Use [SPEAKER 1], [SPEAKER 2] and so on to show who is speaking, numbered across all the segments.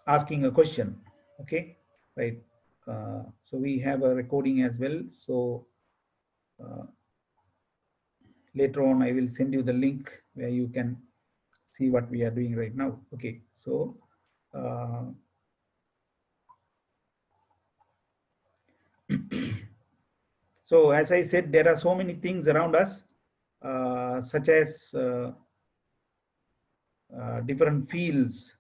[SPEAKER 1] asking a question. Okay, right. So we have a recording as well. So later on, I will send you the link where you can see what we are doing right now. Okay, so so as I said, there are so many things around us, such as different fields,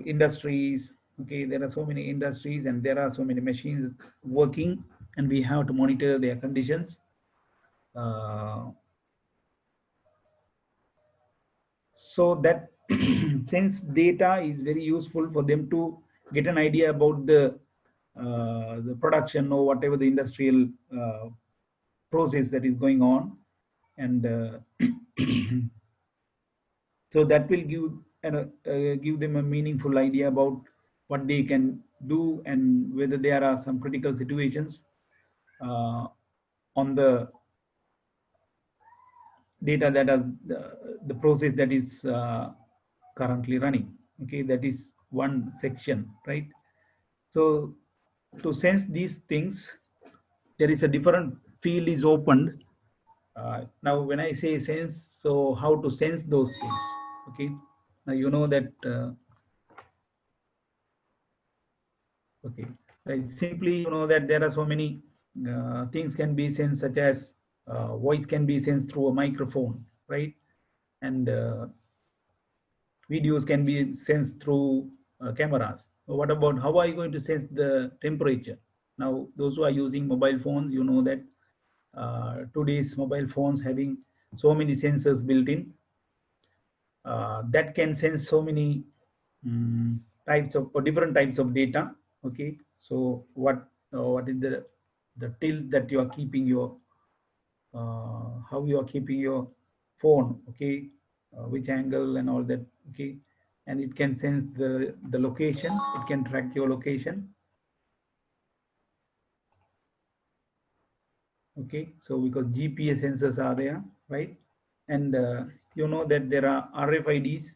[SPEAKER 1] industries. Okay, there are so many industries and there are so many machines working, and we have to monitor their conditions. So that sense data is very useful for them to get an idea about the production or whatever the industrial process that is going on, and so that will give them a meaningful idea about what they can do and whether there are some critical situations on the data that are the process that is currently running. Okay, that is one section, right? So to sense these things, there is a different field is opened. Now when I say sense, so how to sense those things? Okay, now you know that okay, simply you know that there are so many things can be sensed, such as voice can be sensed through a microphone, right? And videos can be sensed through cameras. What about how are you going to sense the temperature? Now, those who are using mobile phones, you know that today's mobile phones having so many sensors built in that can sense so many types of or different types of data. Okay, so what is the tilt that you are keeping your how you are keeping your phone, okay, which angle and all that, okay, and it can sense the location, it can track your location, okay, so because GPS sensors are there, right? And you know that there are RFIDs.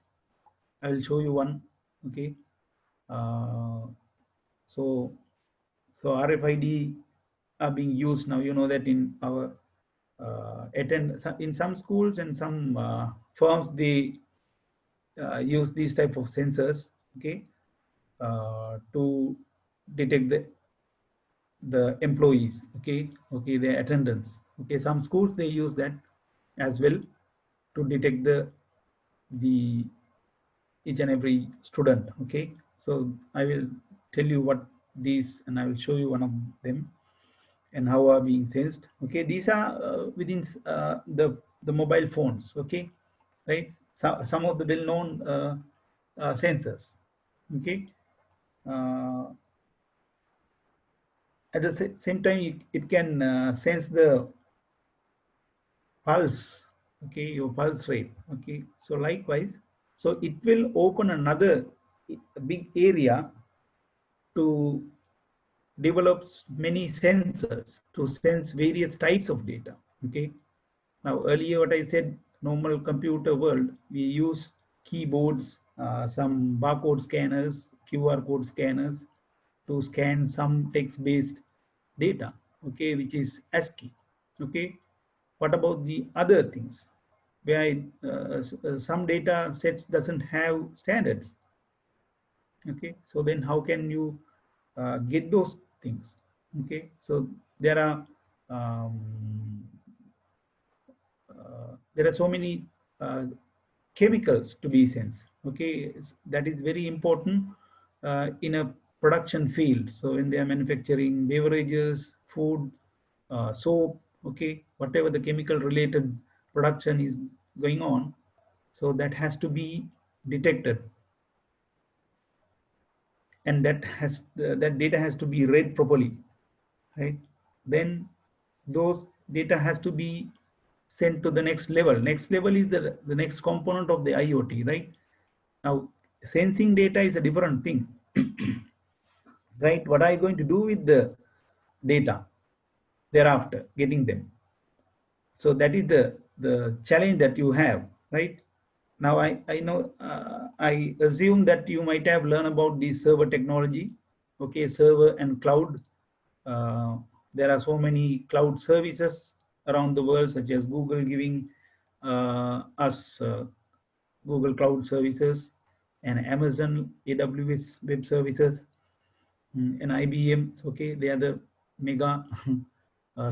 [SPEAKER 1] I will show you one, okay. uh, so RFID are being used now. You know that in our in some schools and some firms, they use these type of sensors, okay, to detect the employees, okay, their attendance, okay. Some schools they use that as well to detect the each and every student, okay. So I will tell you what these, and I will show you one of them and how are being sensed. Okay, these are within the mobile phones, okay, right? So, some of the well-known sensors, okay. Uh, at the same time, it can sense the pulse, okay, your pulse rate, okay. So likewise, so it will open another big area to develop many sensors to sense various types of data, okay. Now earlier what I said, normal computer world, we use keyboards, some barcode scanners, QR code scanners to scan some text-based data, okay, which is ASCII, okay. What about the other things where some data sets doesn't have standards, okay? So then how can you get those things, okay? So there are so many chemicals to be sensed, okay. That is very important in a production field. So when they are manufacturing beverages, food, soap, okay, whatever the chemical related production is going on, so that has to be detected, and that data has to be read properly, right? Then those data has to be sent to the next level. Next level is the next component of the IoT, right? Now sensing data is a different thing. Right, what are you going to do with the data thereafter getting them? So that is the challenge that you have, right? Now I know, I assume that you might have learned about the server technology, okay, server and cloud. Uh, there are so many cloud services around the world, such as Google giving us Google Cloud Services, and Amazon AWS Web Services, and IBM. Okay, they are the mega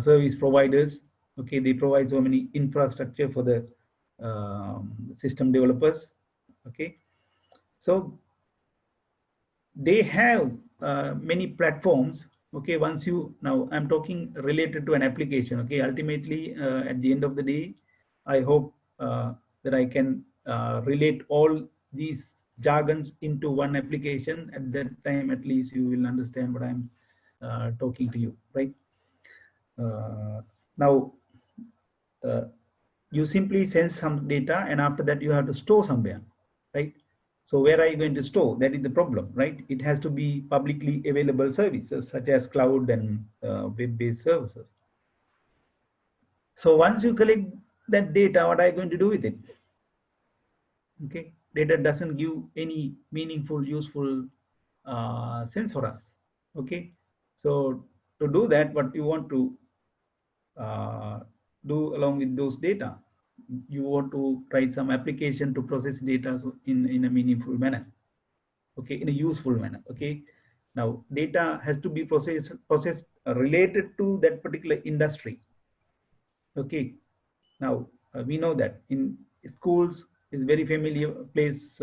[SPEAKER 1] service providers. Okay, they provide so many infrastructure for the system developers. Okay, so they have many platforms. Okay, once you, now I'm talking related to an application. Okay, ultimately at the end of the day, I hope that I can relate all these jargons into one application. At that time, at least you will understand what I'm talking to you, right? Now uh, you simply send some data, and after that you have to store somewhere, right? So where are you going to store? That is the problem, right? It has to be publicly available services such as cloud and web-based services. So once you collect that data, what are you going to do with it? Okay, data doesn't give any meaningful, useful sense for us. Okay, so to do that, what you want to uh, do along with those data, you want to write some application to process data in a meaningful manner, okay, in a useful manner. Okay, now data has to be processed related to that particular industry. Okay, now we know that in schools is very familiar place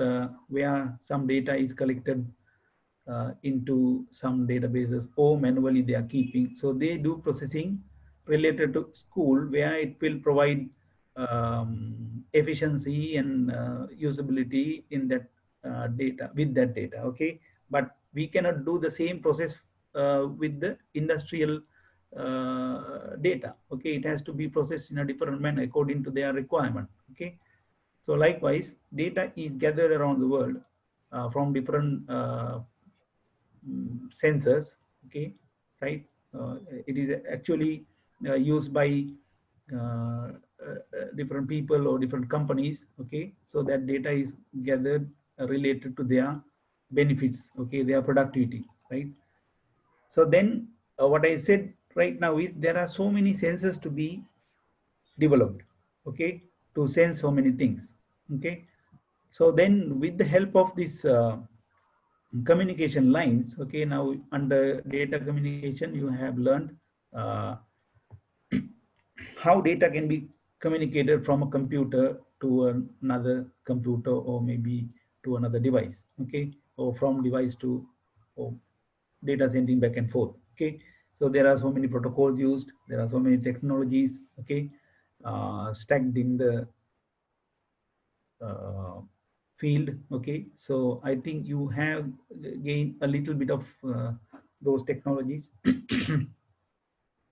[SPEAKER 1] where some data is collected into some databases, or manually they are keeping. So they do processing related to school, where it will provide efficiency and usability in that data, with that data. Okay, but we cannot do the same process with the industrial data. Okay, it has to be processed in a different manner according to their requirement. Okay, so likewise, data is gathered around the world from different sensors. Okay, right? It is actually used by different people or different companies. Okay, so that data is gathered related to their benefits. Okay, their productivity, right? So then what I said right now is there are so many sensors to be developed, okay, to sense so many things. Okay, so then with the help of this communication lines, okay, now under data communication you have learned uh, how data can be communicated from a computer to another computer, or maybe to another device. Okay, or from device to, or data sending back and forth. Okay, so there are so many protocols used, there are so many technologies, okay, stacked in the uh, field. Okay, so I think you have gained a little bit of those technologies.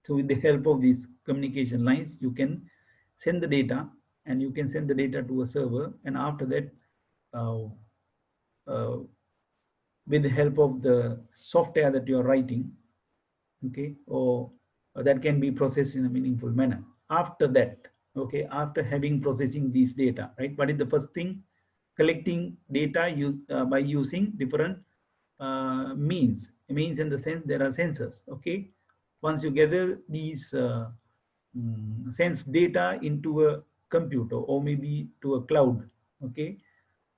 [SPEAKER 1] So with the help of these communication lines, you can send the data, and you can send the data to a server, and after that uh, uh, with the help of the software that you are writing, okay, or that can be processed in a meaningful manner. After that, okay, after having processing these data, right, what is the first thing? Collecting data by using different means in the sense there are sensors. Okay, once you gather these sense data into a computer, or maybe to a cloud. Okay,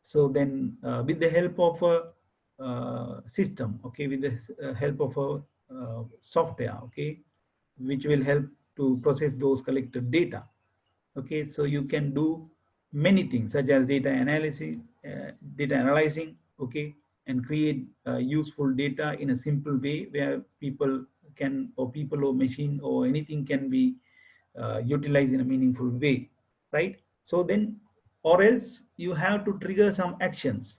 [SPEAKER 1] so then with the help of a system, okay, with the help of a software, okay, which will help to process those collected data. Okay, so you can do many things such as data analysis, data analyzing, okay, and create useful data in a simple way, where people can, or people or machine or anything can be utilized in a meaningful way, right? So then, or else you have to trigger some actions.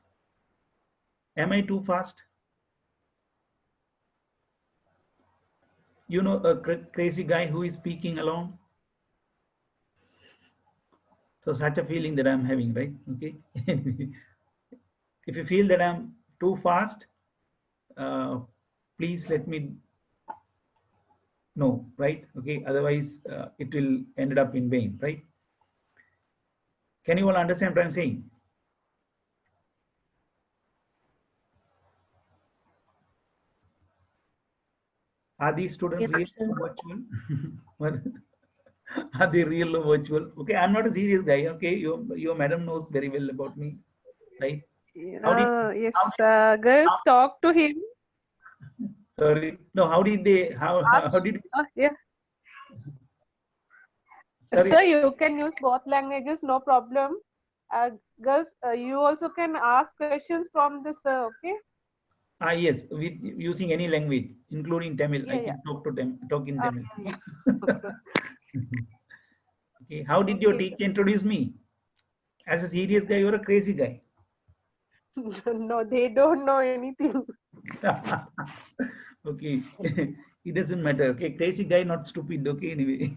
[SPEAKER 1] Am I too fast? You know, a crazy guy who is speaking along. So such a feeling that I'm having, right? Okay. If you feel that I'm too fast, uh, please let me know, right? Okay. Otherwise, it will end up in vain, right? Can you all understand what I'm saying? Are these students real
[SPEAKER 2] Yes, sir.
[SPEAKER 1] or virtual? Are they real or virtual? Okay, I'm not a serious guy. Okay, your madam knows very well about me, right? How did how
[SPEAKER 3] Yes,
[SPEAKER 1] did how,
[SPEAKER 3] girls talk to him.
[SPEAKER 1] sorry, no, how did they how
[SPEAKER 3] Ask,
[SPEAKER 1] did
[SPEAKER 3] yeah.
[SPEAKER 1] sorry?
[SPEAKER 3] Sir, you can use both languages, no problem. Girls, you also can ask questions from the sir, okay?
[SPEAKER 1] Ah, yes, with using any language, including Tamil. I
[SPEAKER 3] Yeah, yeah.
[SPEAKER 1] can talk in Tamil.
[SPEAKER 3] Yeah,
[SPEAKER 1] Okay.
[SPEAKER 3] yeah.
[SPEAKER 1] Okay. How did your
[SPEAKER 3] Okay,
[SPEAKER 1] teacher introduce me? As a serious guy or a crazy guy?
[SPEAKER 3] sir. No, they don't know anything.
[SPEAKER 1] Okay. It doesn't matter. Okay. Crazy guy, not stupid. Okay. Anyway.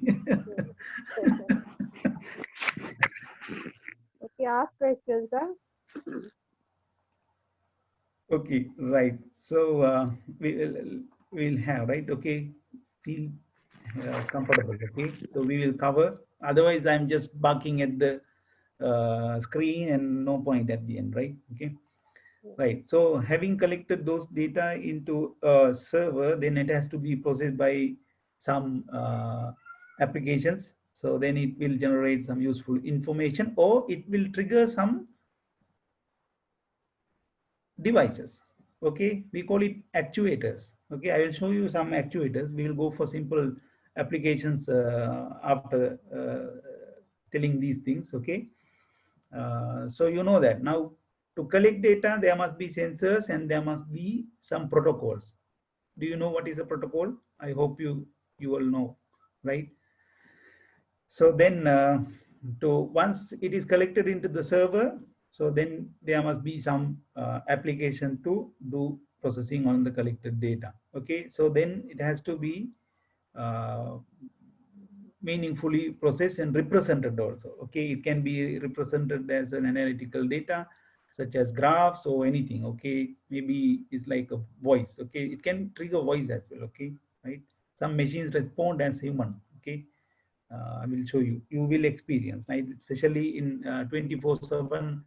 [SPEAKER 3] Okay, ask questions, huh?
[SPEAKER 1] Okay. Right. So we'll have, right. Okay. Feel comfortable. Okay. So we will cover. Otherwise, I'm just barking at the screen and no point at the end, right? Okay. Right. So having collected those data into a server, then it has to be processed by some applications. So then it will generate some useful information, or it will trigger some devices. Okay, we call it actuators. Okay, I will show you some actuators. We will go for simple applications after telling these things. Okay, so you know that now to collect data there must be sensors and there must be some protocols. Do you know what is a protocol? I hope you all know, right? So then to once it is collected into the server, so then there must be some application to do processing on the collected data. Okay, so then it has to be uh, meaningfully processed and represented also. Okay, it can be represented as an analytical data such as graphs or anything. Okay, maybe it's like a voice. Okay, it can trigger voice as well. Okay, right? Some machines respond as human. Okay, I will show you. You will experience, right? Especially in 24/7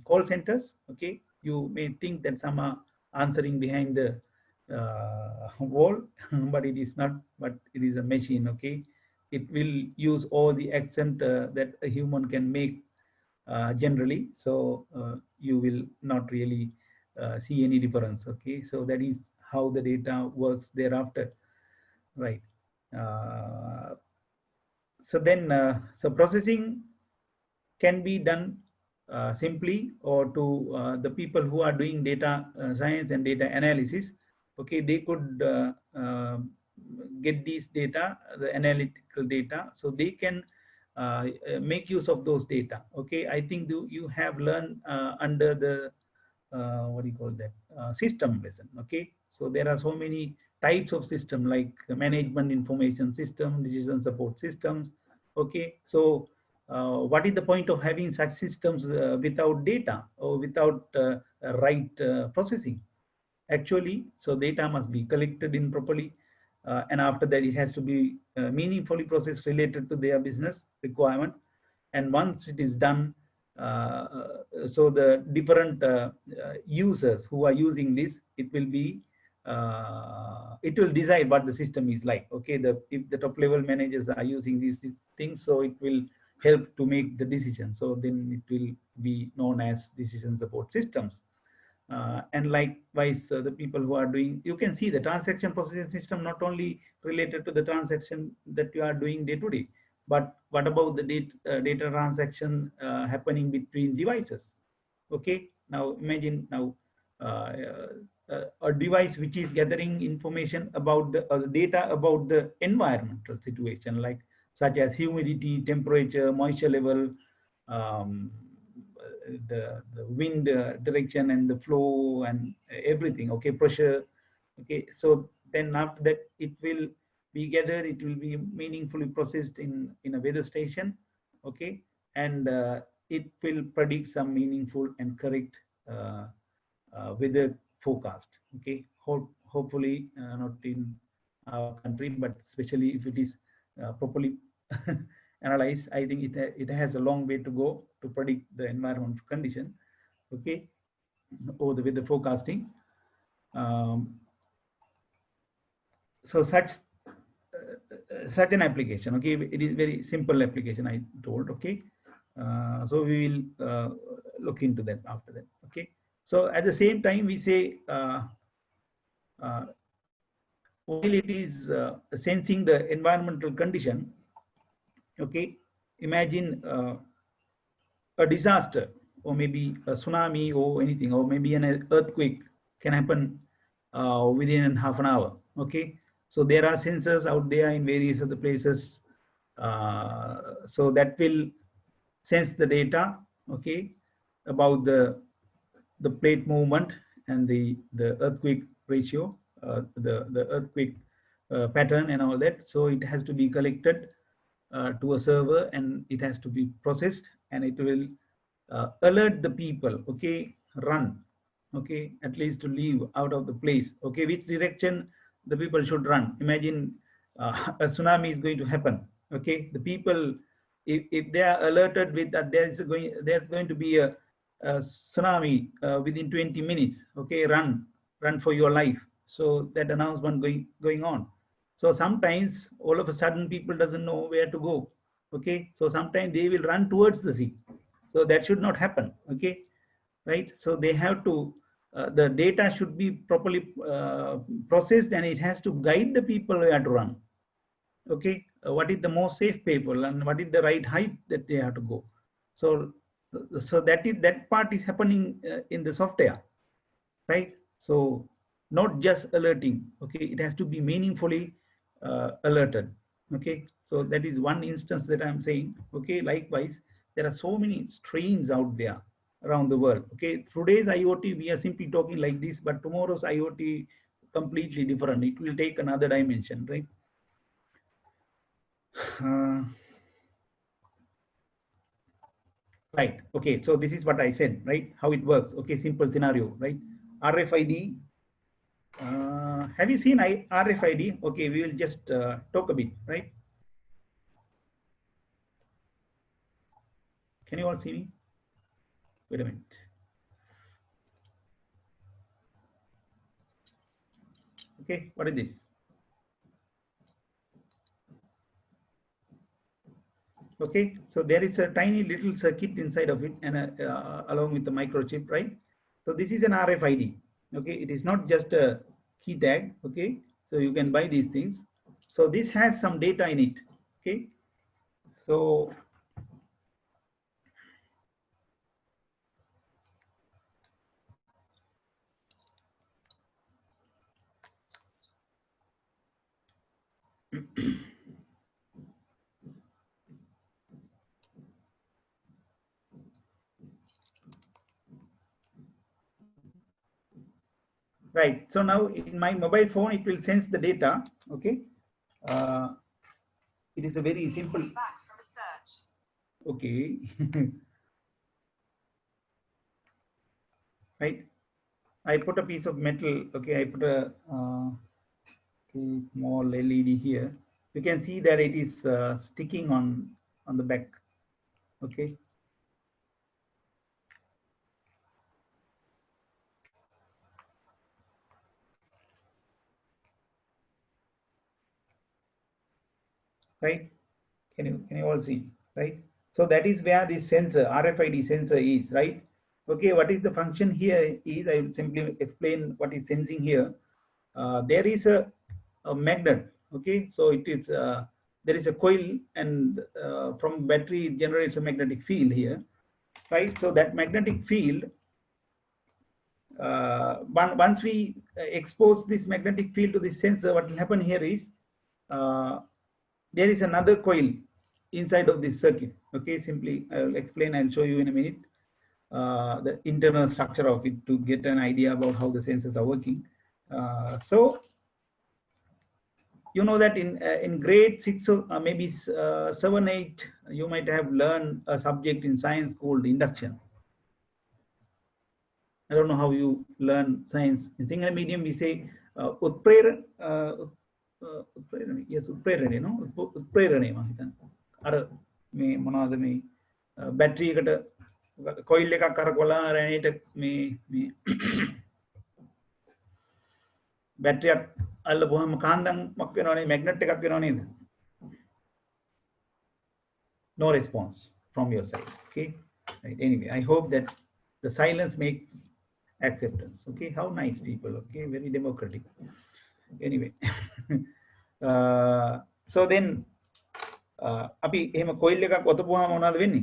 [SPEAKER 1] call centers. Okay, you may think that some are answering behind the wall, but it is not. But it is a machine. Okay, it will use all the accent that a human can make generally. So you will not really see any difference. Okay, so that is how the data works thereafter, right? Uh, so then, so processing can be done simply, or to the people who are doing data science and data analysis. Okay, they could get these data, the analytical data, so they can make use of those data. Okay, I think you have learned under the what do you call that system lesson. Okay, so there are so many types of system like management information system, decision support systems. Okay, so what is the point of having such systems without data or without right processing? Actually, so data must be collected in properly, and after that it has to be meaningfully processed related to their business requirement. And once it is done, so the different users who are using this, it will decide what the system is like. Okay, if the top level managers are using these things, so it will help to make the decision. So then it will be known as decision support systems. And likewise, the people who are doing, you can see the transaction processing system not only related to the transaction that you are doing day to day, but what about the data transaction happening between devices? Okay, now imagine now a device which is gathering information about the data about the environmental situation, like such as humidity, temperature, moisture level, um, the wind direction and the flow and everything. Okay, pressure. Okay, so then after that it will be gathered, it will be meaningfully processed in a weather station. Okay, and it will predict some meaningful and correct uh, weather forecast. Okay, hopefully not in our country, but especially if it is properly analyzed, I think it has a long way to go to predict the environmental condition. Okay, or the weather forecasting. Um, so such an application, okay, it is very simple application I told, okay. So we will look into that after that, okay. So at the same time we say while it is sensing the environmental condition, okay, imagine a disaster or maybe a tsunami or anything, or maybe an earthquake can happen within half an hour, okay. So there are sensors out there in various other places, so that will sense the data, okay, about the plate movement and the earthquake ratio, the earthquake pattern and all that. So it has to be collected to a server, and it has to be processed, and it will alert the people, okay, run, okay, at least to leave out of the place, okay, which direction the people should run. Imagine a tsunami is going to happen, okay, the people, if they are alerted with that there's going to be a tsunami within 20 minutes, okay, run for your life. So that announcement going on. So sometimes all of a sudden people doesn't know where to go, okay. So sometimes they will run towards the sea. So that should not happen, okay, right. So they have to the data should be properly processed, and it has to guide the people where to run, okay. What is the most safe people and what is the right height that they have to go. So that part is happening in the software, right. So not just alerting, okay, it has to be meaningfully alerted, okay. So that is one instance that I'm saying, okay. Likewise, there are so many streams out there around the world, okay. Today's IoT we are simply talking like this, but tomorrow's IoT completely different, it will take another dimension, right. Right, okay, so this is what I said, right, how it works, okay. Simple scenario, right. RFID, have you seen RFID? Okay, we will just talk a bit, right? Can you all see me? Wait a minute. Okay, what is this? Okay, so there is a tiny little circuit inside of it, and along with the microchip, right? So this is an RFID. Okay, it is not just a key tag. Okay, so you can buy these things. So this has some data in it. Okay, so right. So now in my mobile phone, it will sense the data. Okay, it is a very simple. Okay. Right. I put a piece of metal. Okay, I put a small LED here. You can see that it is sticking on the back. Okay. Right. Can you all see? Right. So that is where this sensor, RFID sensor is, right? Okay. What is the function here is, I will simply explain what is sensing here. There is a magnet. Okay. So it is there is a coil, and from battery it generates a magnetic field here, right? So that magnetic field, once we expose this magnetic field to the sensor, what will happen here is there is another coil inside of this circuit. Okay, simply I will explain and show you in a minute the internal structure of it to get an idea about how the sensors are working. So you know that in grade 6 or maybe 7, 8, you might have learned a subject in science called induction. I don't know how you learn science. In Sinhala medium, we say utprerana. Yes, utprerana. No, utprerana. Ar me monada me battery kata coil leka karakola rane me battery අල්ලපුවාම කාන්දම්ක් වෙනවනේ magnet එකක් වෙනව නේද? No response from your side. Okay, right. Anyway, I hope that the silence makes acceptance. Okay, how nice people. Okay, very democratic. Anyway, so then අපි එහෙම coil එකක් ඔතපුවාම මොනවද වෙන්නේ?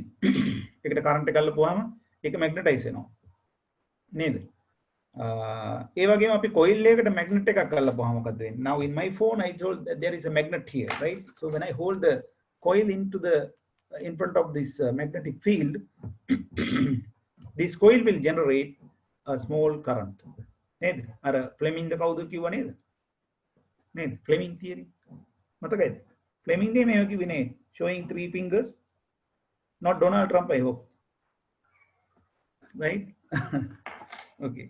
[SPEAKER 1] ඒකට කරන්ට් එක අල්ලපුවාම ඒක මැග්නටයිස් වෙනවා නේද? ඒ වගේම අපි කොයිල් එකකට මැග්නට් එකක් අල්ලපුවාම මොකද වෙන්නේ? Now in my phone I told that there is a magnet here, right? So when I hold the coil into the in front of this magnetic field, this coil will generate a small current. නේද? අර ෆ්ලෙමින්ග් ද කවුද කිව්වා නේද? නේද? ෆ්ලෙමින්ග් theory මතකයිද? ෆ්ලෙමින්ග් නේ මේව කිව්වේ නේ, showing 3 fingers, not Donald Trump, I hope. Right? Okay.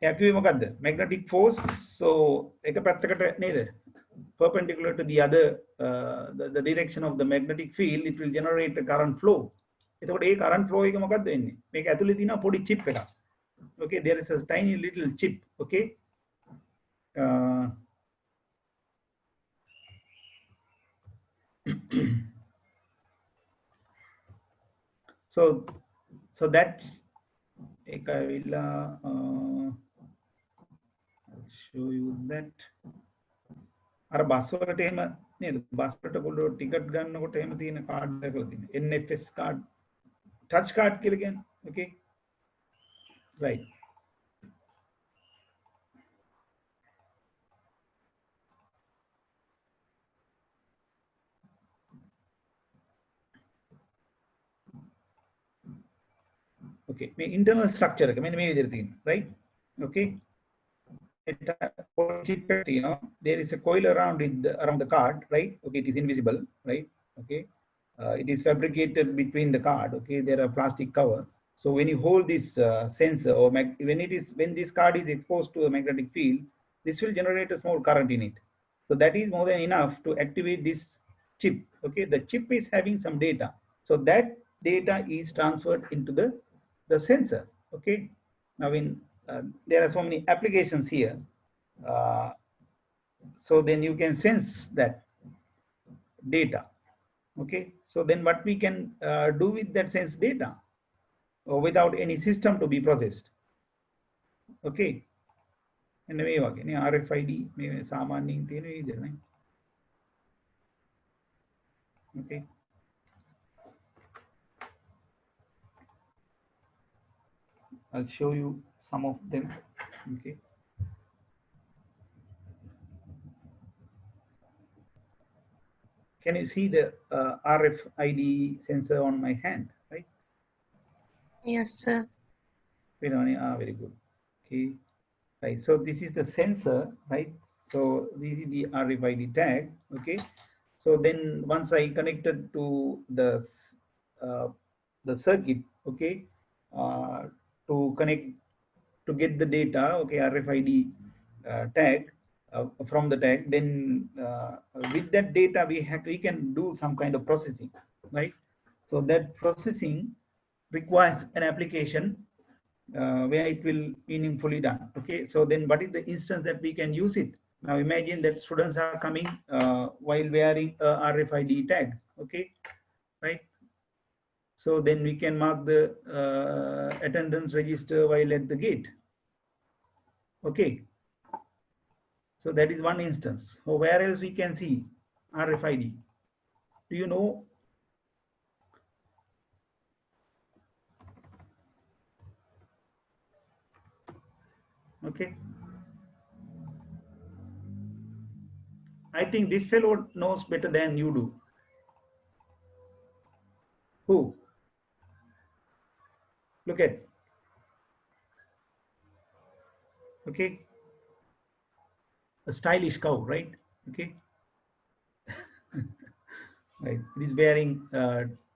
[SPEAKER 1] එයා කිව්වේ මොකද්ද? magnetic force, so එක පැත්තකට නේද? Perpendicular to the other the direction of the magnetic field, it will generate a current flow. එතකොට ඒ current flow එක මොකද්ද වෙන්නේ? මේක ඇතුලේ තියෙන පොඩි chip එකක්. Okay, there is a tiny little chip. Okay. So that ekavilla I'll show you that අර බස් වලට එහෙම නේද? බස් වලට පොළොව ටිකට් ගන්නකොට එහෙම තියෙන කාඩ් එකක් තියෙන NFS කාඩ්, ටච් කාඩ් කියලා කියන්නේ. Okay, right. Okay, මේ internal structure එක මෙන්න මේ විදිහට තියෙනවා, right? Okay, there is a coil around it, around the card, right? Okay, it is invisible, right? Okay, it is fabricated between the card. Okay, there are plastic cover. So when you hold this sensor, or when this card is exposed to a magnetic field, this will generate a small current in it. So that is more than enough to activate this chip. Okay, the chip is having some data, so that data is transferred into the sensor. Okay, now there are so many applications here. So then you can sense that data. Okay, so then what we can do with that sense data without any system to be processed. Okay, and මේ වගේ නේ RFID මේ සාමාන්‍යයෙන් තියෙන විදිහ නේ. Okay, I'll show you some of them. Okay, can you see the RFID sensor on my hand, right?
[SPEAKER 2] Yes, sir.
[SPEAKER 1] Very good. Okay, right. So this is the sensor, right? So this is the RFID tag. Okay, so then once I connected to the circuit, okay, to get the data, okay, RFID tag from the tag, then with that data we can do some kind of processing, right? So that processing requires an application where it will meaningfully done. Okay, so then what is the instance that we can use it? Now imagine that students are coming while wearing a RFID tag. Okay, right? So then we can mark the attendance register while at the gate. Okay, so that is one instance. So where else we can see RFID? Do you know? Okay, I think this fellow knows better than you do. Who? Look at. Okay, a stylish cow, right? Okay, right. It is wearing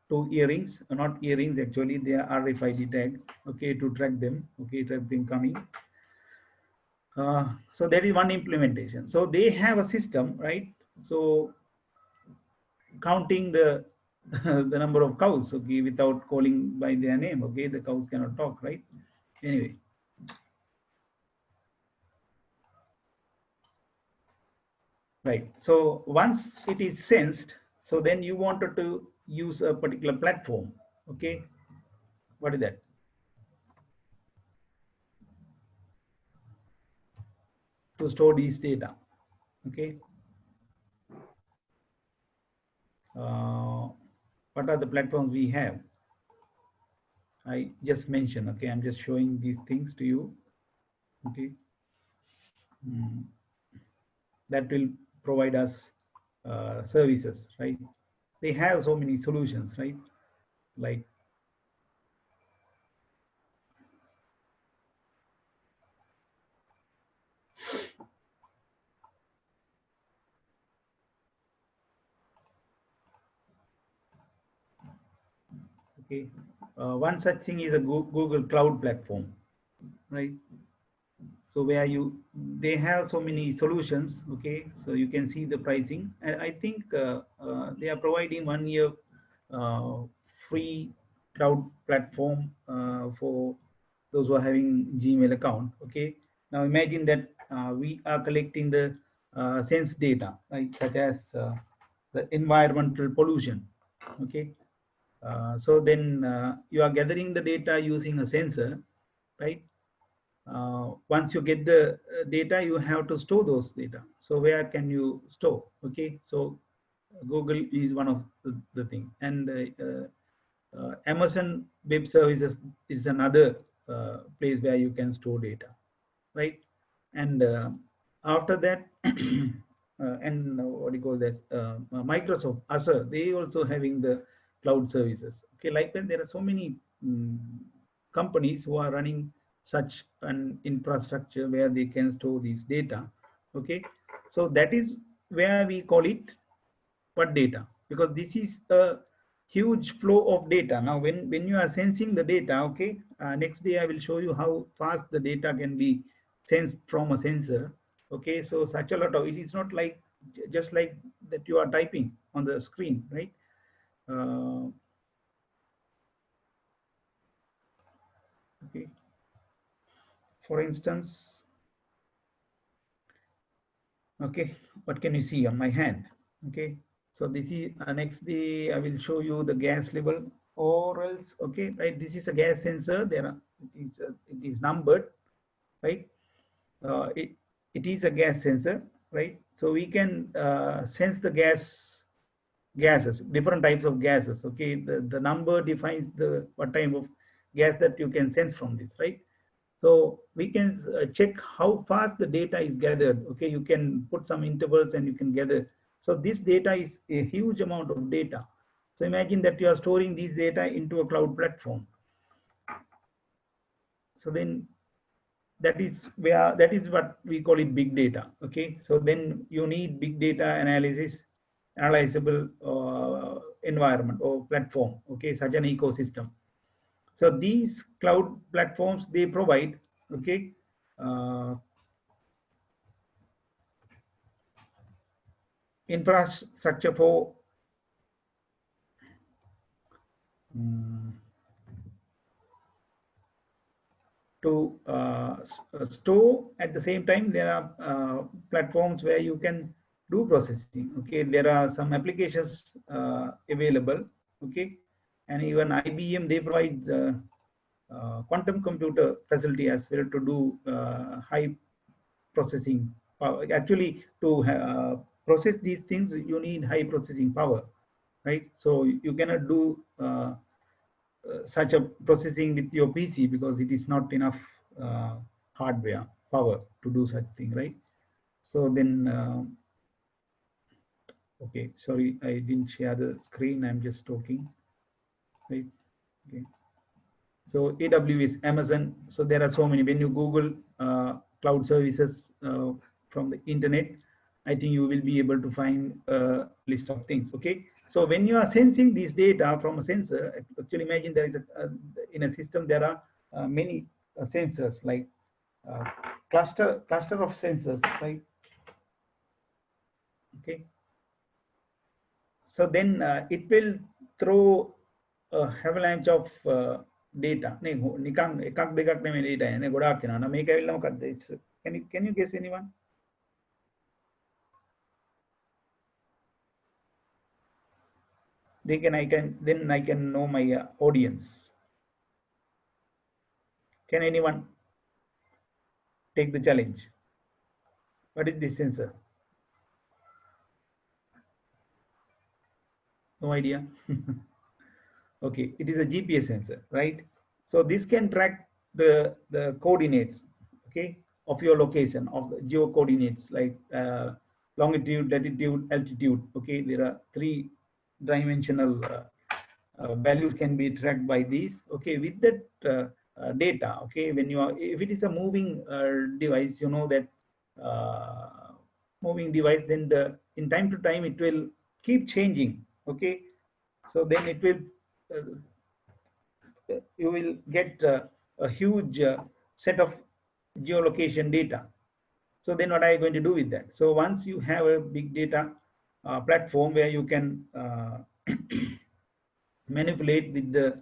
[SPEAKER 1] 2 earrings, not earrings actually, they are RFID tag. Okay, to track them. Okay, track them coming. So that is one implementation. So they have a system, right? So counting the the number of cows, okay, without calling by their name. Okay, the cows cannot talk, right? Anyway, right? So once it is sensed, so then you wanted to use a particular platform. Okay, what is that? To store these data. Okay, what are the platforms we have? I just mentioned. Okay, I'm just showing these things to you. Okay, that will provide us services, right? They have so many solutions, right? Like okay, one such thing is a Google Cloud platform, right? So where they have so many solutions. Okay, so you can see the pricing. I think they are providing 1 year uh, free cloud platform for those who are having Gmail account. Okay, now imagine that we are collecting the sense data, right, such as the environmental pollution. Okay, so then you are gathering the data using a sensor, right? Once you get the data, you have to store those data. So where can you store? Okay, so Google is one of the thing, and Amazon Web Services is another place where you can store data, right? And after that, and what do you call this? Microsoft Azure, they also having the cloud services. Okay, like that, there are so many companies who are running such an infrastructure where they can store these data. Okay, so that is where we call it what data, because this is a huge flow of data. Now when you are sensing the data, okay, next day I will show you how fast the data can be sensed from a sensor. Okay, so such a lot of it is not like just like that you are typing on the screen, right? uh, okay, for instance, okay, what can you see on my hand? Okay, so this is next day I will show you the gas level, or else, okay, right, this is a gas sensor. There are, it is numbered, right? It is a gas sensor, right? So we can sense the gases, different types of gases. Okay, the number defines the what type of gas that you can sense from this, right? So we can check how fast the data is gathered. Okay, you can put some intervals and you can gather. So this data is a huge amount of data. So imagine that you are storing these data into a cloud platform. So then that is what we call it big data. Okay, so then you need big data analysis, analyzable environment or platform. Okay, such an ecosystem. So these cloud platforms, they provide, okay, uh, infrastructure for to store. At the same time, there are platforms where you can do processing. Okay, there are some applications available. Okay, and even IBM, they provide quantum computer facility as well to do high processing power. Actually, to process these things, you need high processing power, right? So you cannot do such a processing with your PC because it is not enough hardware power to do such thing, right? So then, okay, sorry, I didn't share the screen. I'm just talking, right? Okay. So AWS, Amazon. So there are so many. When you Google cloud services from the internet, I think you will be able to find a list of things. Okay. So when you are sensing this data from a sensor, actually imagine there is in a system there are many sensors, like uh, cluster of sensors, right? Okay. So then it will throw a avalanche of data. නිකන් එකක් දෙකක් නෙමෙයි data එන්නේ ගොඩාක් එනවා. මේක ඇවිල්ලා මොකද්ද? Can you guess anyone? I can know my audience. Can anyone take the challenge? What is this sensor? No idea. Okay, it is a GPS sensor, right? So this can track the coordinates, okay, of your location, of the geo coordinates, like longitude, latitude, altitude. Okay, there are 3-dimensional values can be tracked by these. Okay, with that data, okay, when you are, if it is a moving device, you know that moving device, then in time to time it will keep changing. Okay, so then it will you will get a huge set of geolocation data. So then what are you going to do with that? So once you have a big data platform where you can manipulate with the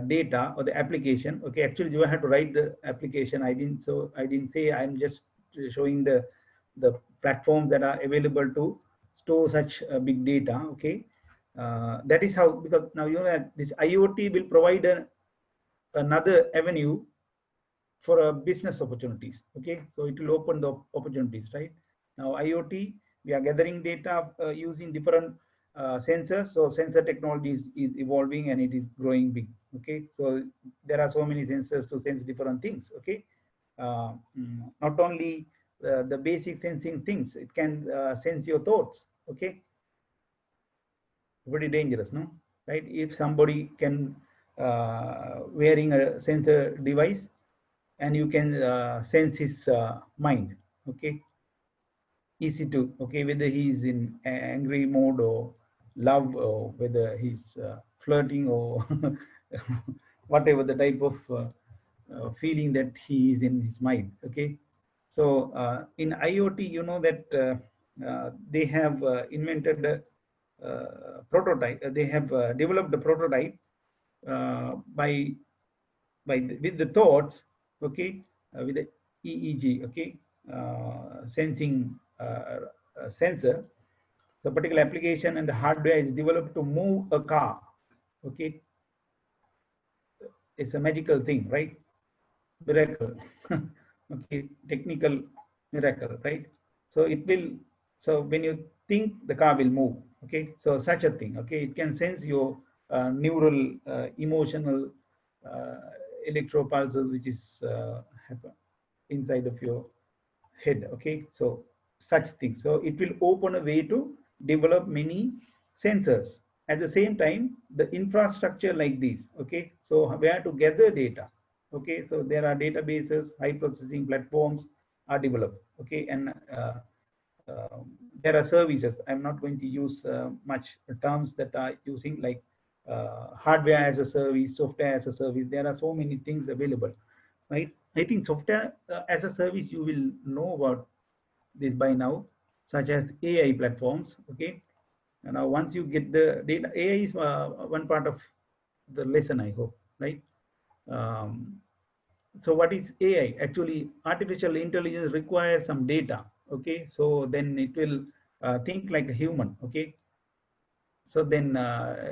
[SPEAKER 1] data or the application. Okay, actually you have to write the application. I didn't say, I'm just showing the platforms that are available to store such big data. Okay, that is how, because now you know that this IoT will provide another avenue for business opportunities. Okay, so it will open the opportunities, right? Now IoT, we are gathering data using different sensors. So sensor technology is evolving and it is growing big. Okay, so there are so many sensors to sense different things. Okay, not only the basic sensing things, it can sense your thoughts. Okay, very dangerous, no? Right? If somebody can wearing a sensor device and you can sense his mind. Okay, easy to, okay, whether he is in angry mode or love, or whether he's flirting or whatever the type of feeling that he is in his mind. Okay, so in IoT, you know that they have invented a prototype. They have developed a prototype by with the thoughts. Okay, with the EEG. Okay, sensing sensor. The particular application and the hardware is developed to move a car. Okay, it's a magical thing, right? Miracle. Okay, technical miracle, right? So it will, so when you think, the car will move. Okay, so such a thing. Okay, it can sense your neural emotional uh, electro pulses which is happen inside of your head. Okay, so such things. So it will open a way to develop many sensors. At the same time, the infrastructure like this. Okay, so where to gather data. Okay, so there are databases, high processing platforms are developed. Okay, and there are services. I'm not going to use much terms that are using, like hardware as a service, software as a service. There are so many things available, right? I think software as a service, you will know about this by now, such as AI platforms. Okay, and now once you get the data, AI is one part of the lesson, I hope, right? Um, so what is AI? Actually, artificial intelligence requires some data. Okay, so then it will think like a human. Okay, so then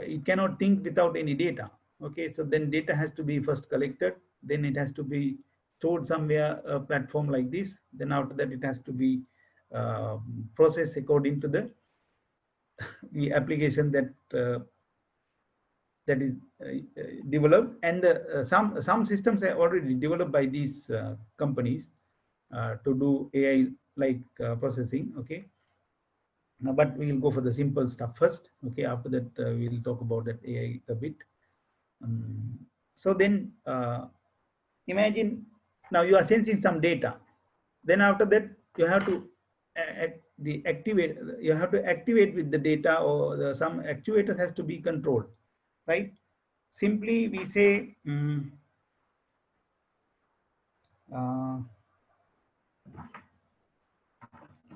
[SPEAKER 1] it cannot think without any data. Okay, so then data has to be first collected, then it has to be stored somewhere, a platform like this. Then after that, it has to be processed according to the application that that is developed. And some systems are already developed by these companies to do AI like processing. Okay, now, but we will go for the simple stuff first. Okay, after that we'll talk about that AI a bit. So then imagine now you are sensing some data. Then after that you have to activate. You have to activate with the data, or some actuators has to be controlled, right? Simply we say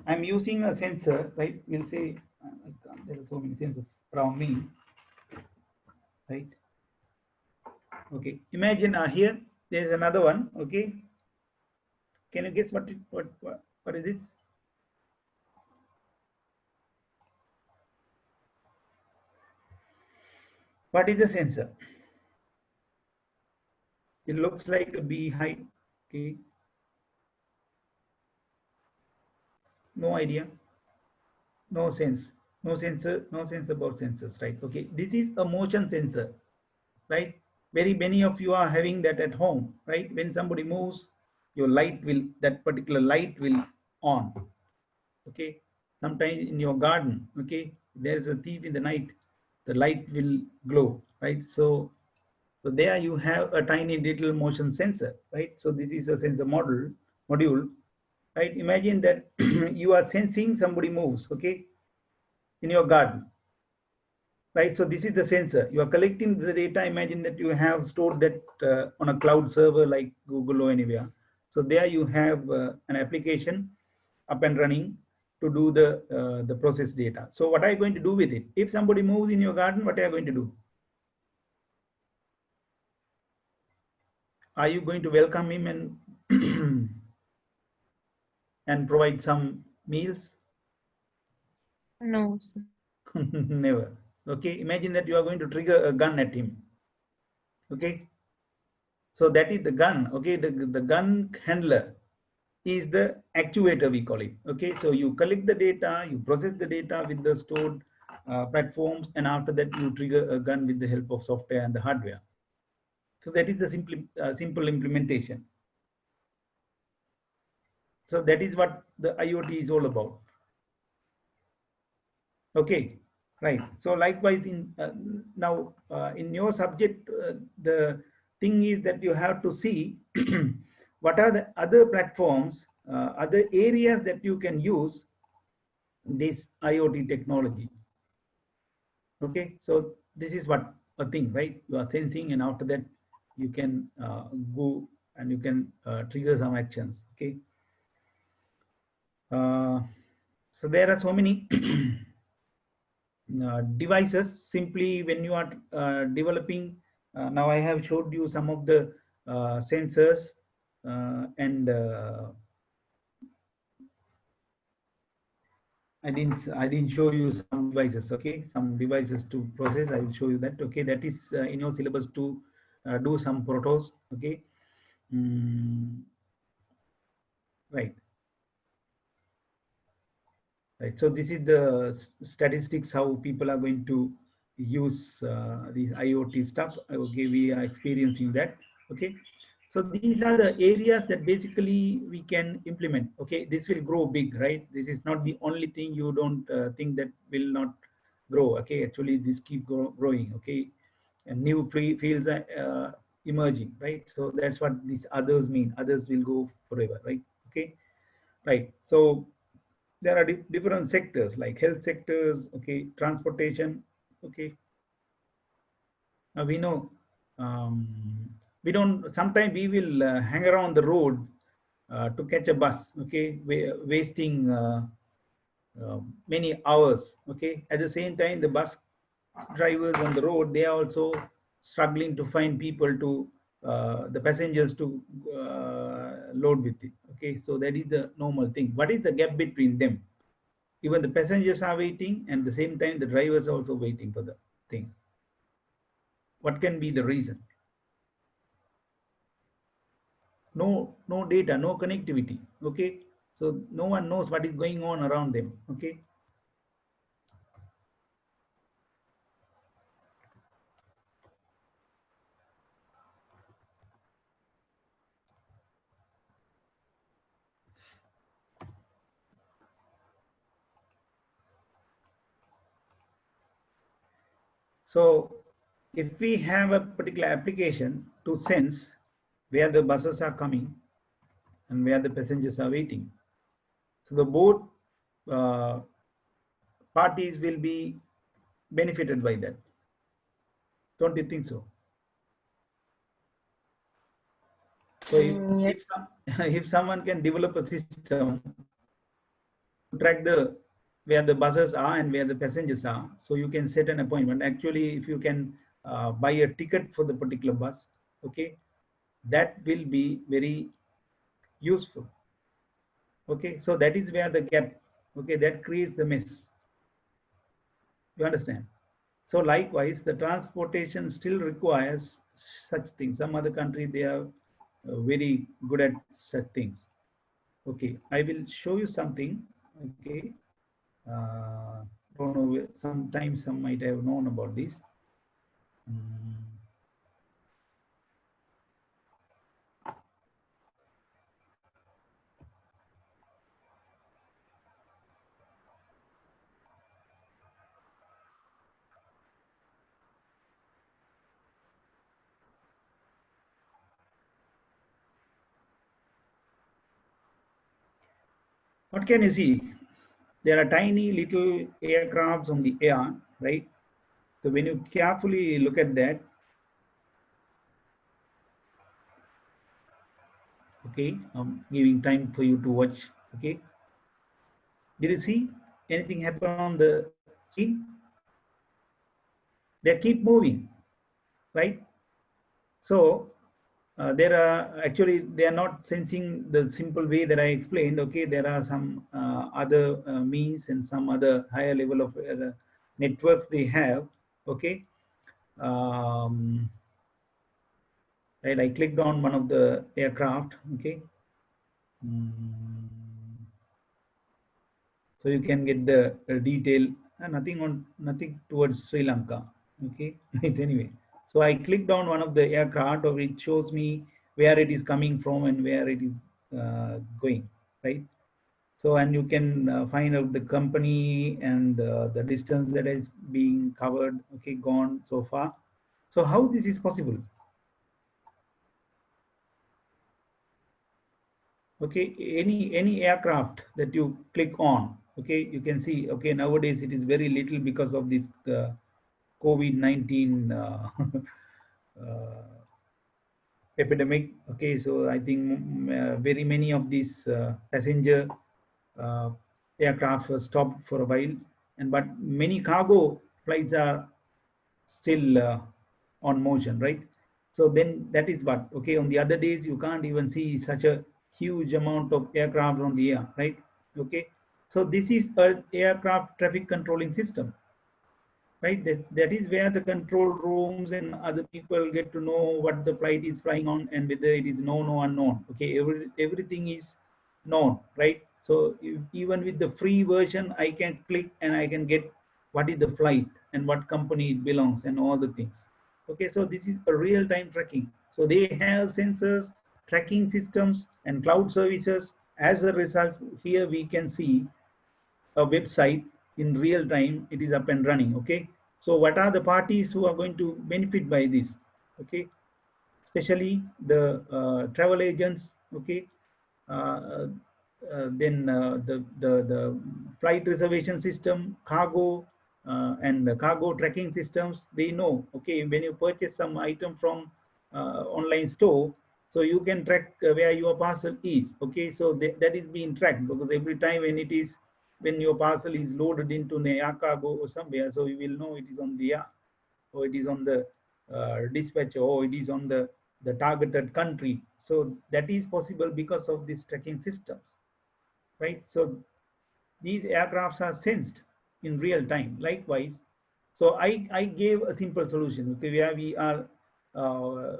[SPEAKER 1] I'm using a sensor, right? We'll say there are so many sensors around me, right? Okay, imagine here there is another one. Okay, can you guess what is this? What is the sensor? It looks like a beehive. Okay. No idea. No sense. No sensor. No sense about sensors, right? Okay. This is a motion sensor, right? Very many of you are having that at home, right? When somebody moves, your light will, that particular light will on. Okay. Sometimes in your garden, okay, there is a thief in the night, the light will glow, right? So there you have a tiny little motion sensor, right? So this is a sensor module, right? Imagine that you are sensing somebody moves, okay, in your garden, right? So this is the sensor. You are collecting the data. Imagine that you have stored that on a cloud server like Google or anywhere. So there you have an application up and running to do the process data. So what are you going to do with it? If somebody moves in your garden, what are you going to do? Are you going to welcome him and and provide some meals?
[SPEAKER 2] No, sir.
[SPEAKER 1] Never. Okay, imagine that you are going to trigger a gun at him. Okay, so that is the gun. Okay, the gun handler is the actuator, we call it. Okay, so you collect the data, you process the data with the stored platforms, and after that you trigger a gun with the help of software and the hardware. So that is the simple implementation. So that is what the IoT is all about. Okay, right. So likewise, in now in your subject, the thing is that you have to see what are the other platforms, other areas that you can use this IoT technology. Okay, so this is what a thing, right? You are sensing, and after that, you can go and you can trigger some actions. Okay. So there are so many devices. Simply when you are developing, now I have showed you some of the sensors and I didn't show you some devices. Okay, some devices to process. I will show you that. Okay, that is in your syllabus to do some protos. Okay. Right. Right. So this is the statistics how people are going to use these IoT stuff. Okay, we are experiencing that. Okay. So these are the areas that basically we can implement. Okay, this will grow big, right? This is not the only thing. You don't think that will not grow. Okay, actually this keep growing. Okay, and new fields are emerging, right? So that's what these others mean. Others will go forever, right? Okay, right. So there are different sectors like health sectors, okay, transportation, okay. Now we know we don't, sometimes we will hang around the road to catch a bus, okay, wasting many hours, okay. At the same time, the bus drivers on the road, they are also struggling to find people to the passengers to load with it, okay. So that is the normal thing. What is the gap between them? Even the passengers are waiting, and at the same time the drivers are also waiting for the thing. What can be the reason? No data, no connectivity, okay. So no one knows what is going on around them, okay. So if we have a particular application to sense where the buses are coming and where the passengers are waiting, so the both uh, parties will be benefited by that. Don't you think so? So
[SPEAKER 2] Yes.
[SPEAKER 1] if someone can develop a system to track the where the buses are and where the passengers are, so you can set an appointment. Actually, if you can buy a ticket for the particular bus, okay, that will be very useful. Okay, so that is where the gap, okay, that creates the mess. You understand? So likewise, the transportation still requires such things. Some other country, they are very good at such things. Okay, I will show you something. Okay, don't know. Sometimes some might have known about this. Mm. What can you see? There are tiny little aircrafts on the air, right? So when you carefully look at that, okay, I'm giving time for you to watch. Okay, did you see anything happen on the screen? They keep moving, right? So there are actually they are not sensing the simple way that I explained. Okay, there are some other means and some other higher level of networks they have. Okay, right. I clicked on one of the aircraft. Okay, so you can get the detail. Nothing towards Sri Lanka. Okay, right. Anyway, so I clicked on one of the aircraft, or it shows me where it is coming from and where it is going. Right. So, and you can find out the company and the distance that is being covered. Okay, gone so far. So, how this is possible? Okay, any aircraft that you click on, okay, you can see. Okay, nowadays it is very little because of this COVID-19 epidemic. Okay, so I think very many of these passenger uh, aircraft were stopped for a while, and but many cargo flights are still on motion, right? So then that is what, okay, on the other days you can't even see such a huge amount of aircraft on the air, right? Okay, so this is an aircraft traffic controlling system, right? That is where the control rooms and other people get to know what the flight is flying on and whether it is known or unknown. Okay, everything is known, right? So even with the free version, I can click and I can get what is the flight and what company it belongs and all the things. Okay, so this is a real-time tracking. So they have sensors, tracking systems, and cloud services. As a result, here we can see a website in real time. It is up and running. Okay, so what are the parties who are going to benefit by this? Okay, especially the travel agents. Okay, uh, then the flight reservation system, cargo and the cargo tracking systems. They know, okay, when you purchase some item from online store, so you can track where your parcel is. Okay, so that is being tracked, because every time when your parcel is loaded into an air cargo or somewhere, so you will know it is on the air, or it is on the dispatcher, or it is on the targeted country. So that is possible because of these tracking systems, right? So these aircrafts are sensed in real time. Likewise, so I gave a simple solution. Okay, where we are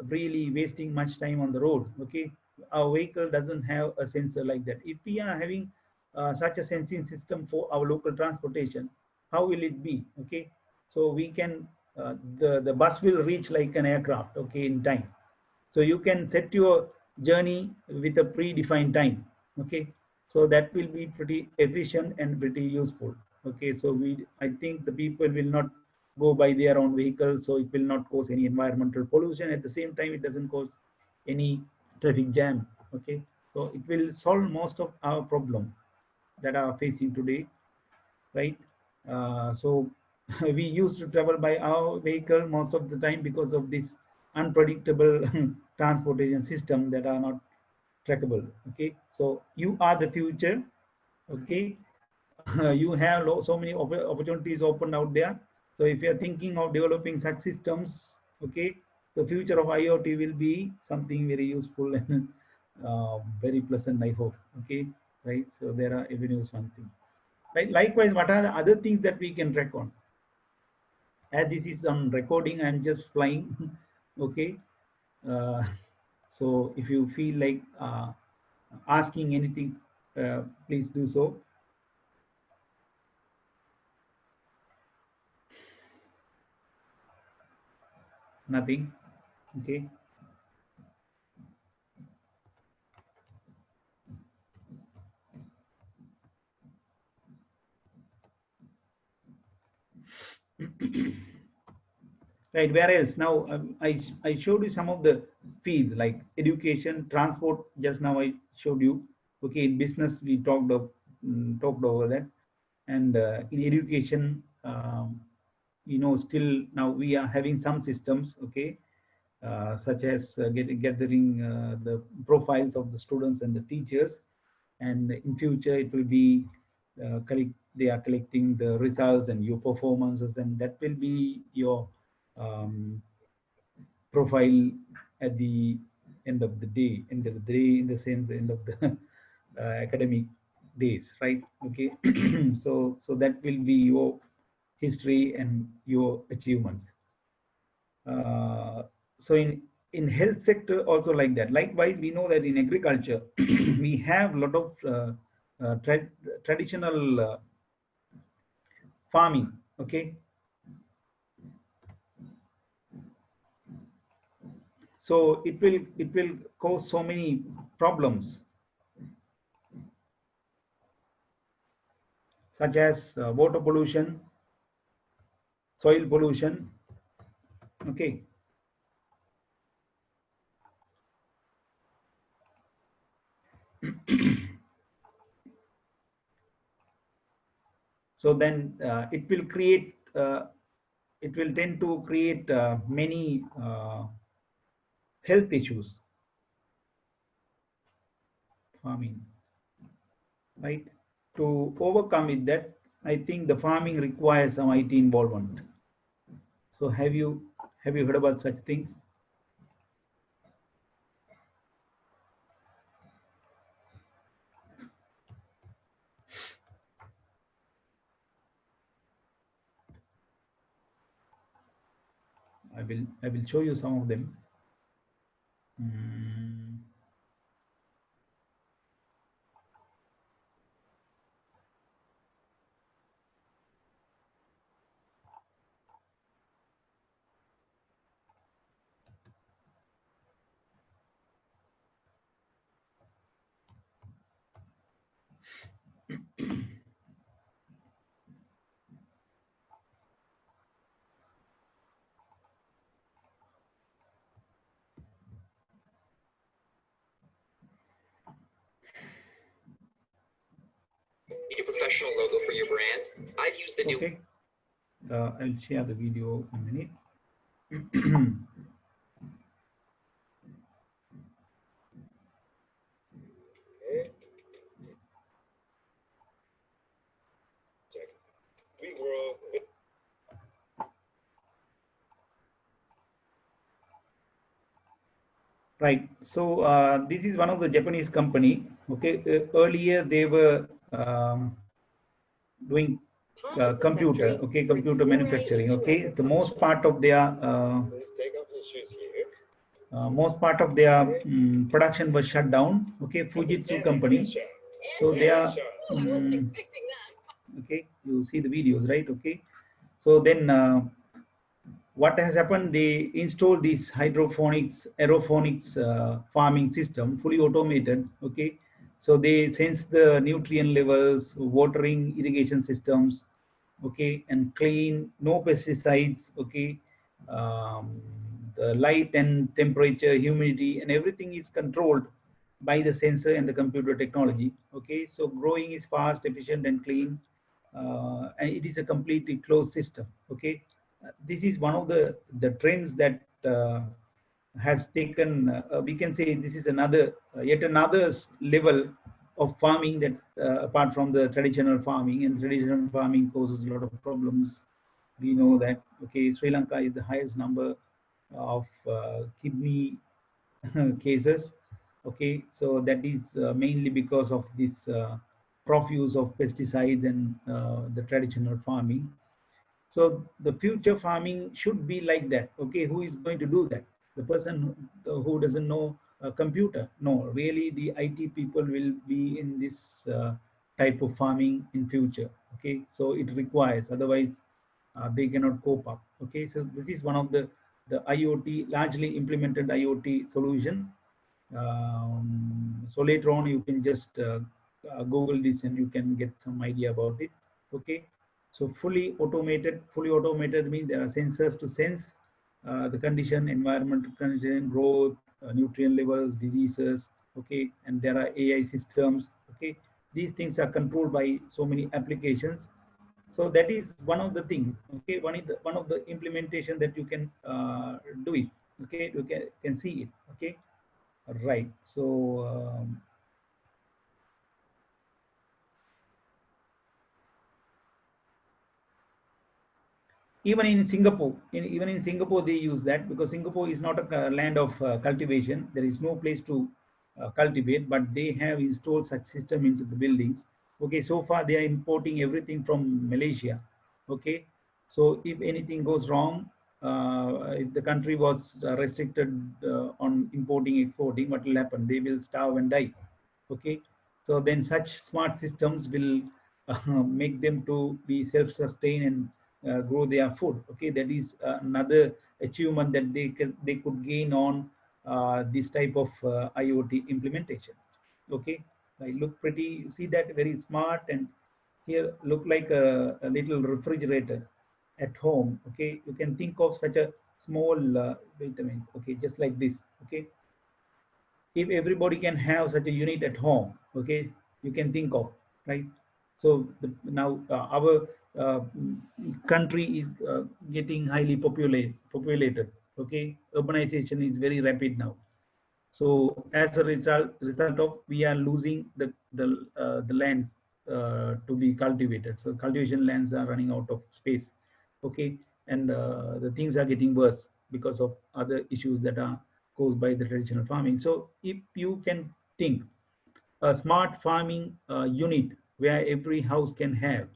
[SPEAKER 1] really wasting much time on the road. Okay, our vehicle doesn't have a sensor like that. If we are having such a sensing system for our local transportation, how will it be? Okay, so we can the bus will reach like an aircraft. Okay, in time. So you can set your journey with a predefined time. Okay, so that will be pretty efficient and pretty useful. Okay, so I think the people will not go by their own vehicles, so it will not cause any environmental pollution. At the same time, it doesn't cause any traffic jam. Okay, so it will solve most of our problem that are facing today, right? So we used to travel by our vehicle most of the time because of this unpredictable transportation system that are not trackable. Okay, so you are the future. Okay, you have so many opportunities open out there. So if you're thinking of developing such systems, okay, the future of IoT will be something very useful and very pleasant, I hope. Okay, right? So there are avenues, one thing. Right? Likewise, what are the other things that we can track on? as this is on recording, I'm just flying. Okay. uh, so if you feel like asking anything, please do so. Nothing. Okay. Right, where else? Now, I showed you some of the fields like education, transport. Just now I showed you. Okay, in business we talked over that, and in education, still now we are having some systems. Okay, such as gathering the profiles of the students and the teachers, and in future it will be they are collecting the results and your performances, and that will be your um, profile at the end of the day, in the sense, end of the academic days, right? Okay. So that will be your history and your achievements. So in health sector also like that. Likewise, we know that in agriculture we have a lot of traditional farming. Okay. So it will cause so many problems, such as water pollution, soil pollution. Okay. So then it will tend to create many health issues, farming, right? To overcome it, that I think the farming requires some IT involvement. So have you heard about such things? I will show you some of them. Mm,
[SPEAKER 4] A professional logo for your brand? I've used the new.
[SPEAKER 1] Okay. I'll share the video in a minute. Right. So this is one of the Japanese company. Okay. Earlier they were doing computer. Okay, computer manufacturing. Okay. The most part of their production was shut down. Okay, Fujitsu company. So they are okay. You see the videos, right? Okay. So then what has happened, they installed this aeroponics farming system, fully automated. Okay, so they sense the nutrient levels, watering, irrigation systems. Okay, and clean, no pesticides. Okay, um, the light and temperature, humidity, and everything is controlled by the sensor and the computer technology. Okay, so growing is fast, efficient, and clean, and it is a completely closed system. Okay, this is one of the trends that has taken. We can say this is another yet another level of farming that apart from the traditional farming, and traditional farming causes a lot of problems. We know that. Okay, Sri Lanka is the highest number of kidney cases. Okay, so that is mainly because of this profuse of pesticides and the traditional farming. So the future farming should be like that. Okay, who is going to do that? The person who doesn't know a computer? No, really, the IT people will be in this type of farming in future. Okay, so it requires, otherwise they cannot cope up. Okay, so this is one of the IoT, largely implemented IoT solution. So later on, you can just Google this and you can get some idea about it. Okay, so fully automated means there are sensors to sense the condition, environmental condition, growth, nutrient levels, diseases. Okay, and there are AI systems. Okay, these things are controlled by so many applications. So that is one of the things. Okay, one of the implementation that you can do it. Okay, you can see it. Okay, right. So even in Singapore, they use that because Singapore is not a land of cultivation. There is no place to cultivate, but they have installed such system into the buildings. Okay, so far they are importing everything from Malaysia. Okay, so if anything goes wrong, if the country was restricted on importing, exporting, what will happen? They will starve and die. Okay, so then such smart systems will make them to be self-sustained and grow their food. Okay, that is another achievement that they could gain on this type of IoT implementation. Okay, I look pretty, see that very smart, and here look like a little refrigerator at home. Okay, you can think of such a small wait a minute. Okay, just like this. Okay, if everybody can have such a unit at home, okay, you can think of, right? So now our country is getting highly populated. Okay, urbanization is very rapid now. So as a result of, we are losing the land to be cultivated. So cultivation lands are running out of space. Okay, and the things are getting worse because of other issues that are caused by the traditional farming. So if you can think a smart farming unit where every house can have,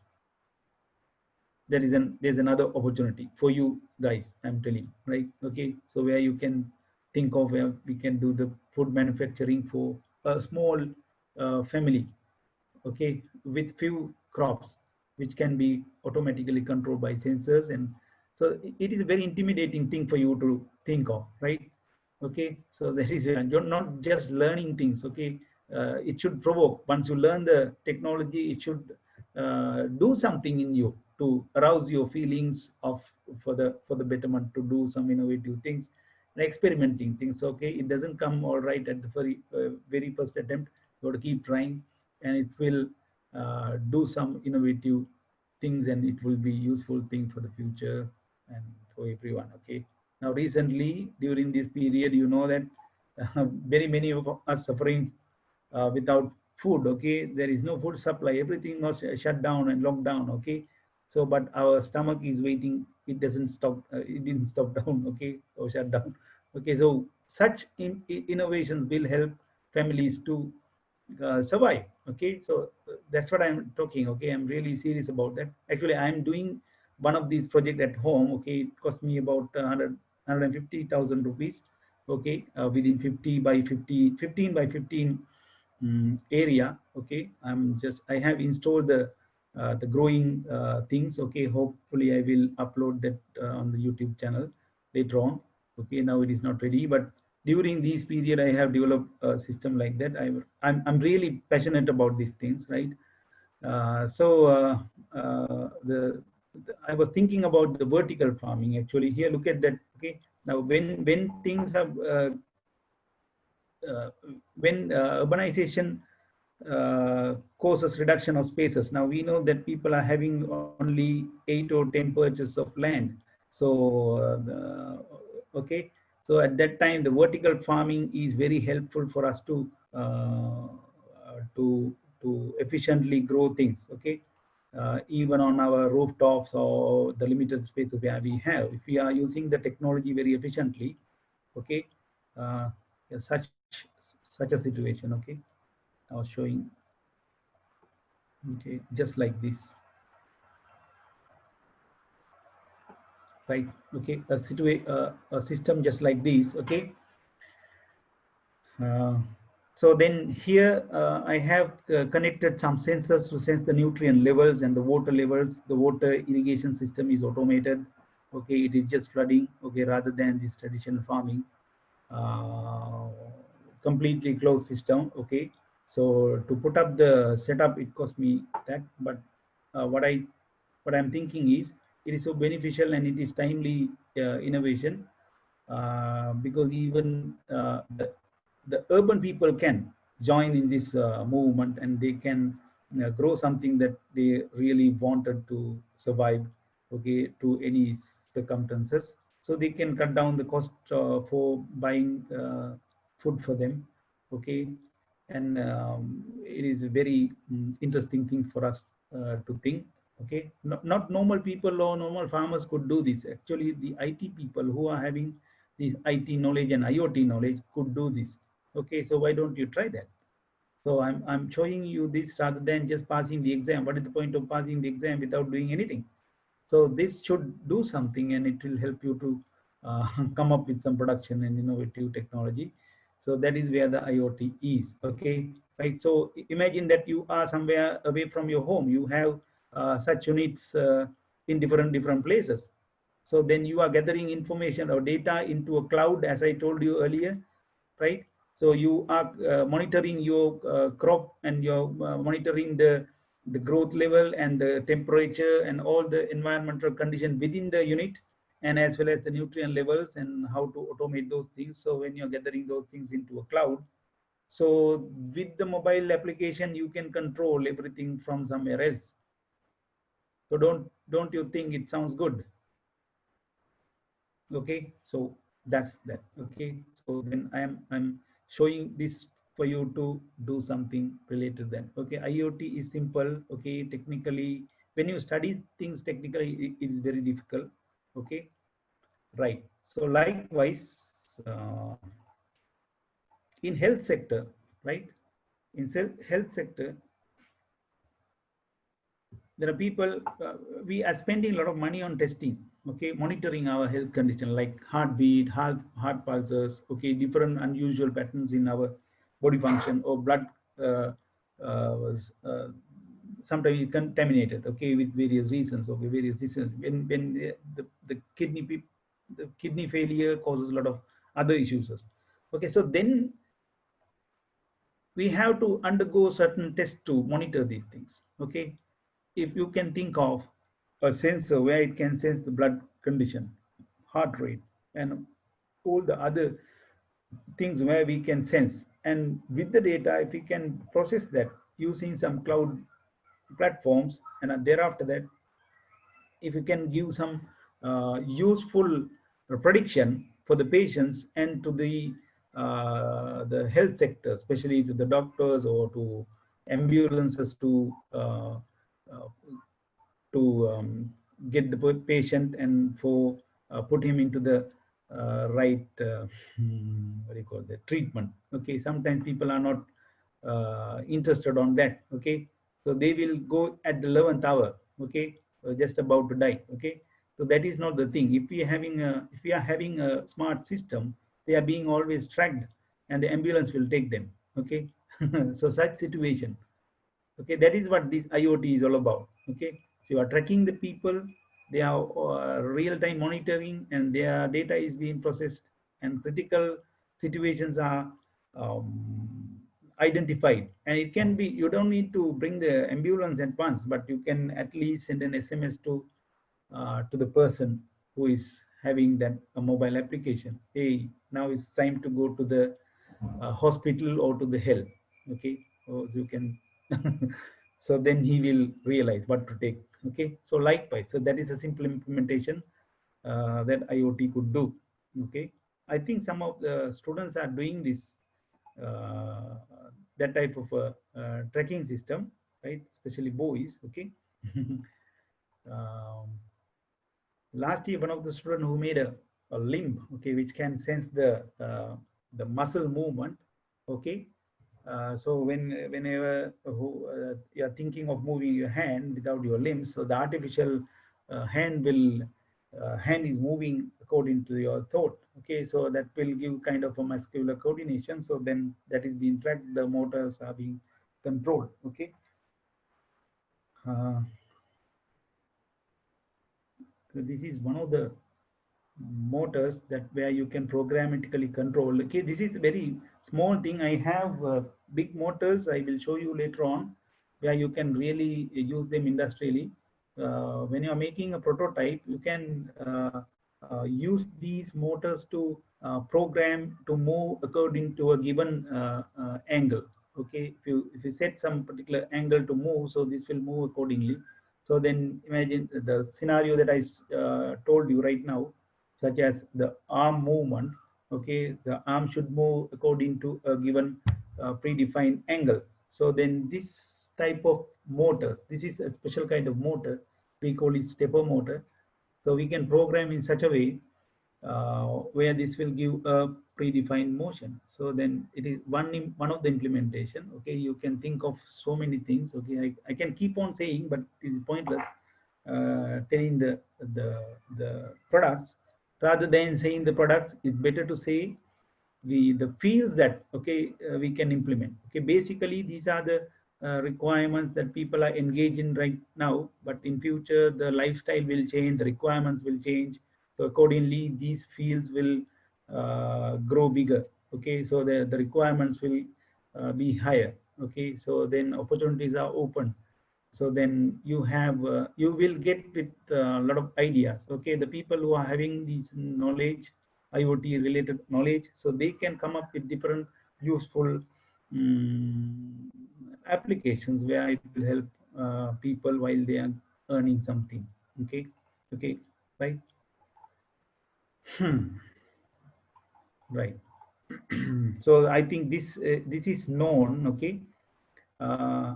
[SPEAKER 1] there's another opportunity for you guys, I'm telling, right? Okay, so where you can think of where we can do the food manufacturing for a small family. Okay, with few crops which can be automatically controlled by sensors. And so it is a very intimidating thing for you to think of, right? Okay, so that is, you're not just learning things. Okay, it should provoke. Once you learn the technology, it should do something in you to arouse your feelings of for the betterment, to do some innovative things and experimenting things. Okay, it doesn't come all right at the very first attempt. You have to keep trying, and it will do some innovative things, and it will be useful thing for the future and for everyone. Okay, now recently during this period, you know that very many of us suffering without food. Okay, there is no food supply, everything was shut down and locked down. Okay, so but our stomach is waiting, it doesn't stop, it didn't stop down. Okay, or shut down. Okay, so such innovations will help families to survive. Okay, so that's what I'm talking. Okay, I'm really serious about that. Actually, I'm doing one of these projects at home. Okay, it cost me about 150,000 rupees. Okay, within 50 by 50, 15 by 15 area. Okay, I have installed the growing things. Okay, hopefully I will upload that on the YouTube channel later on. Okay, now it is not ready, but during this period I have developed a system like that. I'm really passionate about these things, right? So I was thinking about the vertical farming. Actually, here look at that. Okay, now when things have uh, when urbanization causes reduction of spaces. Now we know that people are having only 8 or 10 purchases of land. So okay, so at that time the vertical farming is very helpful for us to efficiently grow things. Okay, even on our rooftops or the limited spaces where we have, if we are using the technology very efficiently. Okay, yeah, such a situation. Okay, I was showing. Okay, just like this. right? Okay, a system just like this. Okay. So then here I have connected some sensors to sense the nutrient levels and the water levels. The water irrigation system is automated. Okay, it is just flooding. Okay, rather than this traditional farming, uh, completely closed system. Okay, so to put up the setup, it cost me that. But what I'm thinking is it is so beneficial and it is timely innovation because even the urban people can join in this movement and they can grow something that they really wanted to survive, okay, to any circumstances. So they can cut down the cost for buying food for them, okay. And it is a very interesting thing for us to think, okay. Not normal people or normal farmers could do this. Actually, the IT people who are having this IT knowledge and IoT knowledge could do this. Okay, so why don't you try that? So I'm showing you this rather than just passing the exam. What is the point of passing the exam without doing anything? So this should do something and it will help you to come up with some production and innovative technology. So that is where the IoT is, okay, right? So imagine that you are somewhere away from your home. You have such units in different places. So then you are gathering information or data into a cloud, as I told you earlier, right? So you are monitoring your crop and you're monitoring the growth level and the temperature and all the environmental condition within the unit, and as well as the nutrient levels and how to automate those things. So when you're gathering those things into a cloud, so with the mobile application, you can control everything from somewhere else. So don't you think it sounds good? Okay, so that's that. Okay, so then I'm showing this for you to do something related to that. Okay, IoT is simple. Okay, technically when you study things technically it is very difficult. Okay, right. So likewise in health sector, right? In health sector, there are people, we are spending a lot of money on testing, okay, monitoring our health condition like heartbeat, heart pulses, okay, different unusual patterns in our body function or blood uh, was sometimes contaminated, okay, with various reasons, okay, various reasons. When the the kidney failure causes a lot of other issues. Okay, so then we have to undergo certain tests to monitor these things, okay. If you can think of a sensor where it can sense the blood condition, heart rate, and all the other things where we can sense, and with the data, if we can process that using some cloud platforms, and thereafter that, if you can give some useful prediction for the patients and to the health sector, especially to the doctors or to ambulances uh, to get the patient and for put him into the right what do you call that, treatment. Okay, sometimes people are not interested on that. Okay, so they will go at the 11th hour. Okay, just about to die. Okay, so that is not the thing. If we are having a smart system, they are being always tracked and the ambulance will take them. Okay, so such situation. Okay, that is what this IoT is all about. Okay, so you are tracking the people, they are real-time monitoring and their data is being processed and critical situations are identified, and it can be, you don't need to bring the ambulance at once, but you can at least send an SMS to the person who is having that mobile application. Hey, now it's time to go to the hospital or to the health. Okay, so you can so then he will realize what to take. Okay, so likewise, so that is a simple implementation that IoT could do. Okay, I think some of the students are doing this uh, that type of tracking system, right, especially boys. Okay. um, Last year one of the students who made a limb, okay, which can sense the muscle movement. Okay, so whenever you are thinking of moving your hand without your limbs, so the artificial hand will hand is moving according to your thought. Okay, so that will give kind of a muscular coordination. So then that is being tracked, the motors are being controlled. Okay. So this is one of the motors that where you can programmatically control. Okay, this is a very small thing. I have big motors, I will show you later on, where you can really use them industrially. When you are making a prototype, you can use these motors to program to move according to a given angle. Okay, if you set some particular angle to move, so this will move accordingly. So then imagine the scenario that I told you right now, such as the arm movement. Okay, the arm should move according to a given predefined angle. So then this type of motor, this is a special kind of motor, we call it stepper motor. So we can program in such a way where this will give a predefined motion. So then it is one of the implementation. Okay, you can think of so many things. Okay, I can keep on saying, but it is pointless telling the products. Rather than saying the products, it's better to say the fields that we can implement. Okay, basically these are the requirements that people are engaged in right now, but in future the lifestyle will change, the requirements will change, so accordingly these fields will grow bigger. Okay, so the requirements will be higher. Okay, so then opportunities are open. So then you have you will get with a lot of ideas. Okay, the people who are having this knowledge, IoT related knowledge, so they can come up with different useful applications where it will help people while they are earning something. Okay, okay, right. Right. So I think this is known. Okay. uh,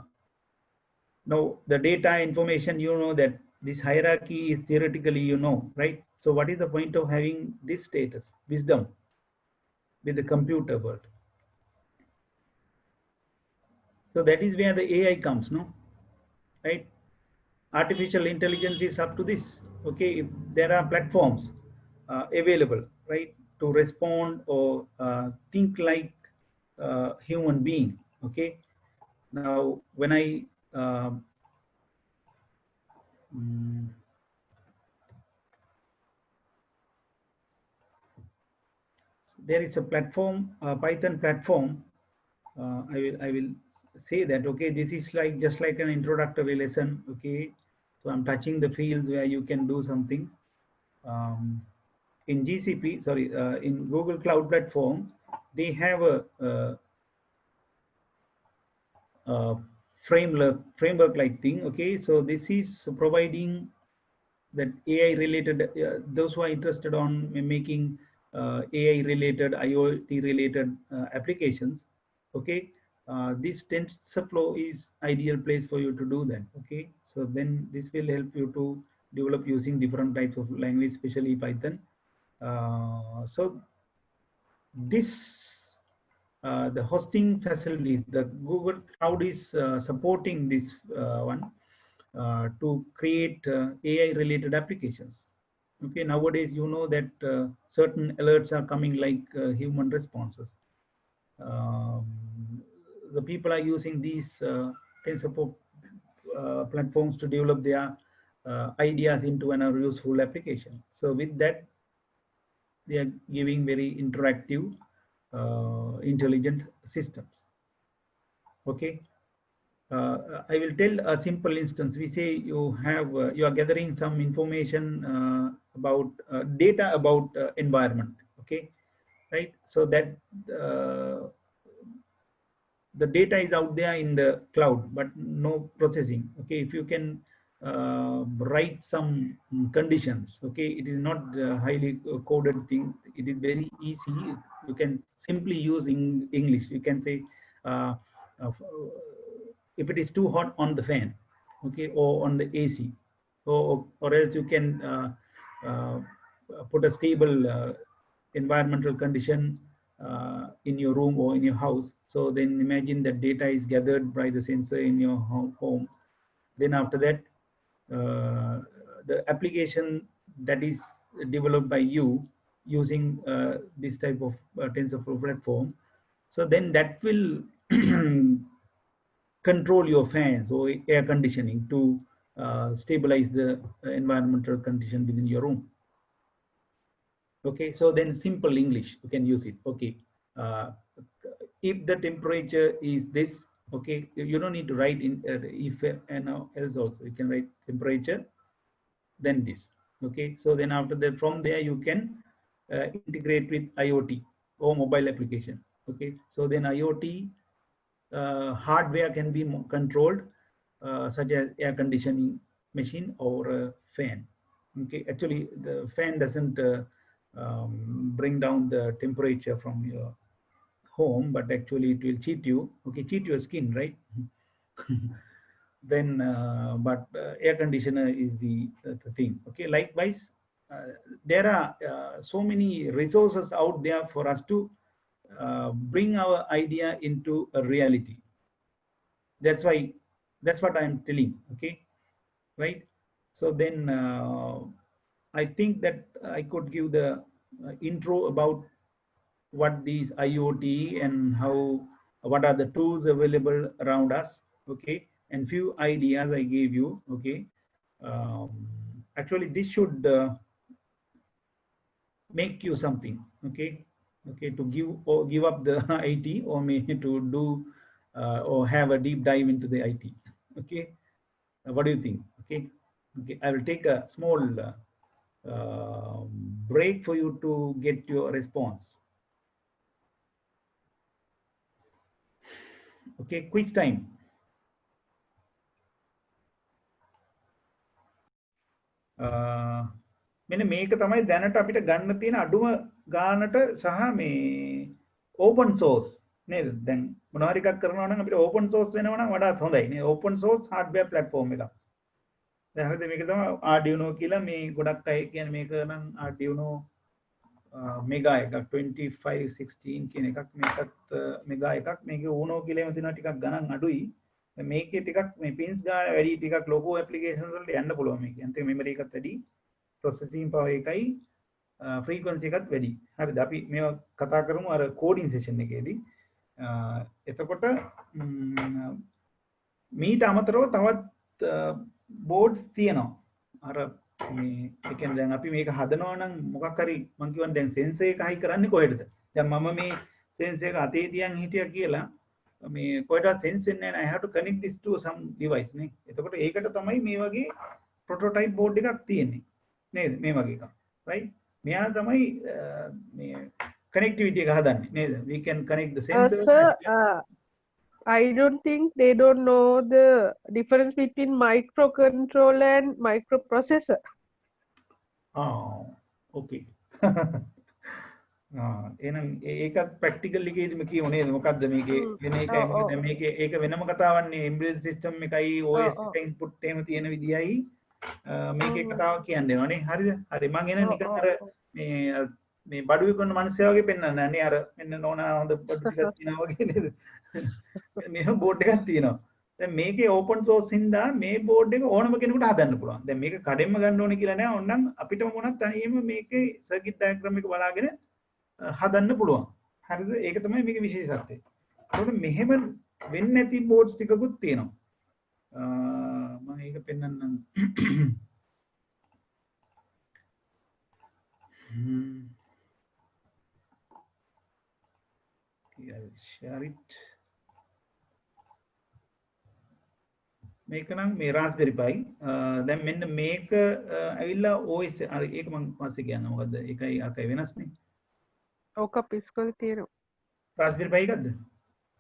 [SPEAKER 1] Now, the data information, you know that this hierarchy is theoretically, you know, right? So what is the point of having this status, wisdom, with the computer world? So that is where the AI comes, no? Right? Artificial intelligence is up to this. Okay, if there are platforms available, right, to respond or think like human being. Okay. Now, when I mm, there is a platform, Python platform. I will say that. Okay, this is like just like an introductory lesson. Okay, so I'm touching the fields where you can do something. In GCP, sorry, in Google Cloud Platform, they have a framework like thing. Okay, so this is providing that AI related, those who are interested on making AI related, IoT related applications. Okay, this TensorFlow is ideal place for you to do that. Okay, so then this will help you to develop using different types of language, especially Python. So this the hosting facilities, the Google Cloud is supporting this one to create AI related applications. Okay, nowadays you know that certain alerts are coming like human responses. Um, the people are using these TensorFlow platforms to develop their ideas into an useful application. So with that, they are giving very interactive, intelligent systems. Okay. I will tell a simple instance. We say you have you are gathering some information about data about environment. Okay, right? So that the data is out there in the cloud, but no processing. Okay, if you can write some conditions. Okay, it is not highly coded thing. It is very easy. You can simply use English. You can say. Uh, if it is too hot on the fan, okay, or on the AC, or else you can uh, put a stable environmental condition in your room or in your house. So then imagine that data is gathered by the sensor in your home. Then after that, the application that is developed by you using this type of TensorFlow platform. So then that will control your fans or air conditioning to stabilize the environmental condition within your room. Okay, so then simple English, you can use it. Okay, if the temperature is this, okay, you don't need to write in if and else also. You can write temperature, then this. Okay, so then after that, from there you can integrate with IoT or mobile application. Okay, so then IoT hardware can be controlled, such as air conditioning machine or fan. Okay, actually the fan doesn't bring down the temperature from your home, but actually it will cheat you. Okay, cheat your skin, right? Then but air conditioner is the thing. Okay, likewise there are so many resources out there for us to bring our idea into a reality. That's why, that's what I'm telling. Okay, right? So then I think that I could give the intro about what these IoT and how, what are the tools available around us. Okay, and few ideas I gave you. Okay, actually this should make you something. Okay, okay, to give up the IT, or maybe to do or have a deep dive into the IT. Okay, what do you think? Okay, okay, I will take a small break for you to get your response. Okay, quiz time. මෙන්න මේක තමයි දැනට අපිට ගන්න තියෙන අඩුම ගානට සහ මේ open source නේද? දැන් මොනවා හරි එකක් කරනවා නම් අපිට open source වෙනවා නම් වඩාත් හොඳයි නේ. open source hardware platform එකක්. දැන් හරිද? මේක තමයි Arduino කියලා. මේ ගොඩක් අය කියන්නේ මේක නම් Arduino මෙගා එකක් 2516 කියන එකක්. මේකත් මෙගා එකක්. මේකේ Uno කියලා එහෙම තියෙනවා, ටිකක් ගණන් අඩුයි. මේකේ ටිකක් මේ pins ගාන වැඩි, ටිකක් logo applications වලට යන්න පුළුවන් මේක. අන්තිම memory එකත් වැඩි, processing power එකයි, frequency එකත් වැඩි. හරිද? අපි මේවා කතා කරමු අර coding session එකේදී. එතකොට මීට අමතරව තවත් boards තියෙනවා. අර මේ ඒ කියන්නේ දැන් අපි මේක හදනවා නම් මොකක් හරි මම කියවන දැන් sensor එක හයි කරන්නේ කොහෙටද? දැන් මම මේ sensor එක අතේ තියන් හිටියා කියලා මේ කොහෙටවත් sense වෙන්නේ නැහැ. I have to connect this to some device නේ. එතකොට ඒකට තමයි මේ වගේ prototype board එකක් තියෙන්නේ. නේද? මේ වගේ එකක්. right? මෙයා තමයි මේ connectivity එක හදන්නේ නේද? We can connect the sensor.
[SPEAKER 3] Sir, I don't think they don't know the difference between microcontroller and microprocessor.
[SPEAKER 1] Oh, okay. එහෙනම් ඒකත් ප්‍රැක්ටිකල් එකේදීම කියමු නේද? මොකද්ද මේකේ වෙන එකයි මොකද මේකේ ඒක වෙනම කතාවක් නේ. embedded system එකයි OS එක input එහෙම තියෙන විදියයි මේකේ කතාවක් කියන්න වෙනවා නේ. හරිද? හරි. මම එන නිකන් අර මේ බඩු විකුණන මිනිස්සයා වගේ පෙන්නන්න නේ. අර මෙන්න නෝනා හොඳ බඩු ටිකක් තියෙනවා වගේ නේද? මෙහෙම බෝඩ් එකක් තියෙනවා. දැන් මේකේ ඕපන් සෝස් හින්දා මේ බෝඩ් එක ඕනම කෙනෙකුට හදන්න පුළුවන්. දැන් මේක කඩෙන්ම ගන්න ඕනේ කියලා නෑ. ඕනනම් අපිටම මොනක් තනියම මේකේ සර්කිට් ඩයග්‍රෑම් එක බලාගෙන හදන්න පුළුවන්. හරිද? ඒක තමයි මේකේ විශේෂත්වය. ඒකට මෙහෙම වෙන්නේ නැති බෝඩ්ස් ටිකකුත් තියෙනවා. මම ඒක පෙන්නන්නම්. I'll share it. මේක නම් මේ Raspberry Pi. දැන් මෙන්න මේක ඇවිල්ලා OS අර ඒක මම පස්සේ කියන්න. මොකද ඒකයි අරකයි වෙනස් නේ.
[SPEAKER 3] ඕක පිස්කොල් තියෙනවා.
[SPEAKER 1] Raspberry Pi එකක්ද?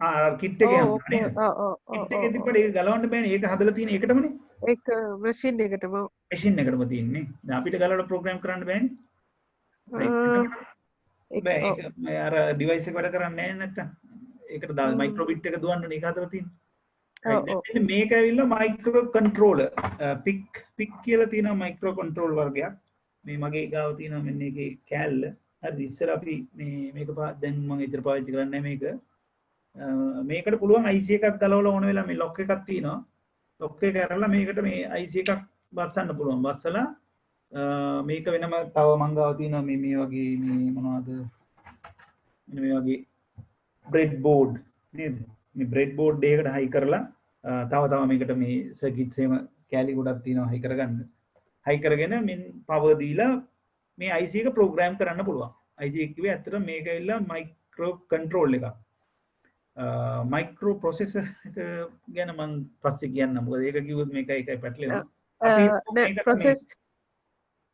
[SPEAKER 1] අර කිට් එකේ යනවා නේද? කිට් එකේ තිබ්බට ඒක ගලවන්න බෑනේ. ඒක හදලා තියෙන එකටමනේ.
[SPEAKER 3] ඒක මැෂින් එකටම.
[SPEAKER 1] මැෂින් එකටම තියෙන්නේ. දැන් අපිට ගලවලා ප්‍රෝග්‍රෑම් කරන්න බෑනේ. බෑ ඒක අර ඩිවයිස් එක වැඩ කරන්නේ නැහැ නැත්තම්. ඒකට මයික්‍රෝ බිට් එක දුවන්න ඒක හදලා තියෙන්නේ. මේක ඇවිල්ලා මයික්‍රෝ කන්ට්‍රෝලර් පික් කියලා තියෙනවා මයික්‍රෝ කන්ට්‍රෝල් වර්ගයක්. මේ මගේ ගාව තියෙනවා මෙන්න ඒකේ කෑල්ල. හරි ඉස්සර අපි මේක දැන් මම ඉතර පාවිච්චි කරන්නේ මේක. මේකට පුළුවන් IC එකක් ගලවලා ඕන වෙලා මේ ලොක් එකක් තියෙනවා. ලොක් එක කරලා මේකට මේ IC එකක් බස්සන්න පුළුවන්. බස්සලා මේක වෙනම තව මං ගාව තියෙනවා මේ වගේ මේ මොනවද මේ වගේ බ්‍රෙඩ් බෝඩ් නේද මේ බ්‍රෙඩ් බෝඩ් එකකට හයි කරලා තව මේකට මේ සර්කිට්ස් එහෙම කැලි ගොඩක් තියෙනවා හයි කරගන්න හයි කරගෙන මෙන් පවර් දීලා මේ IC එක ප්‍රෝග්‍රෑම් කරන්න පුළුවන් IC එක කිව්වේ ඇත්තට මේක ඇවිල්ලා මයික්‍රෝ කන්ට්‍රෝල් එකක් මයික්‍රෝ ප්‍රොසෙසර් එක ගැන මම පස්සේ කියන්නම් මොකද ඒක කිව්වොත් මේක එකයි පැටලෙනවා
[SPEAKER 3] නෑ process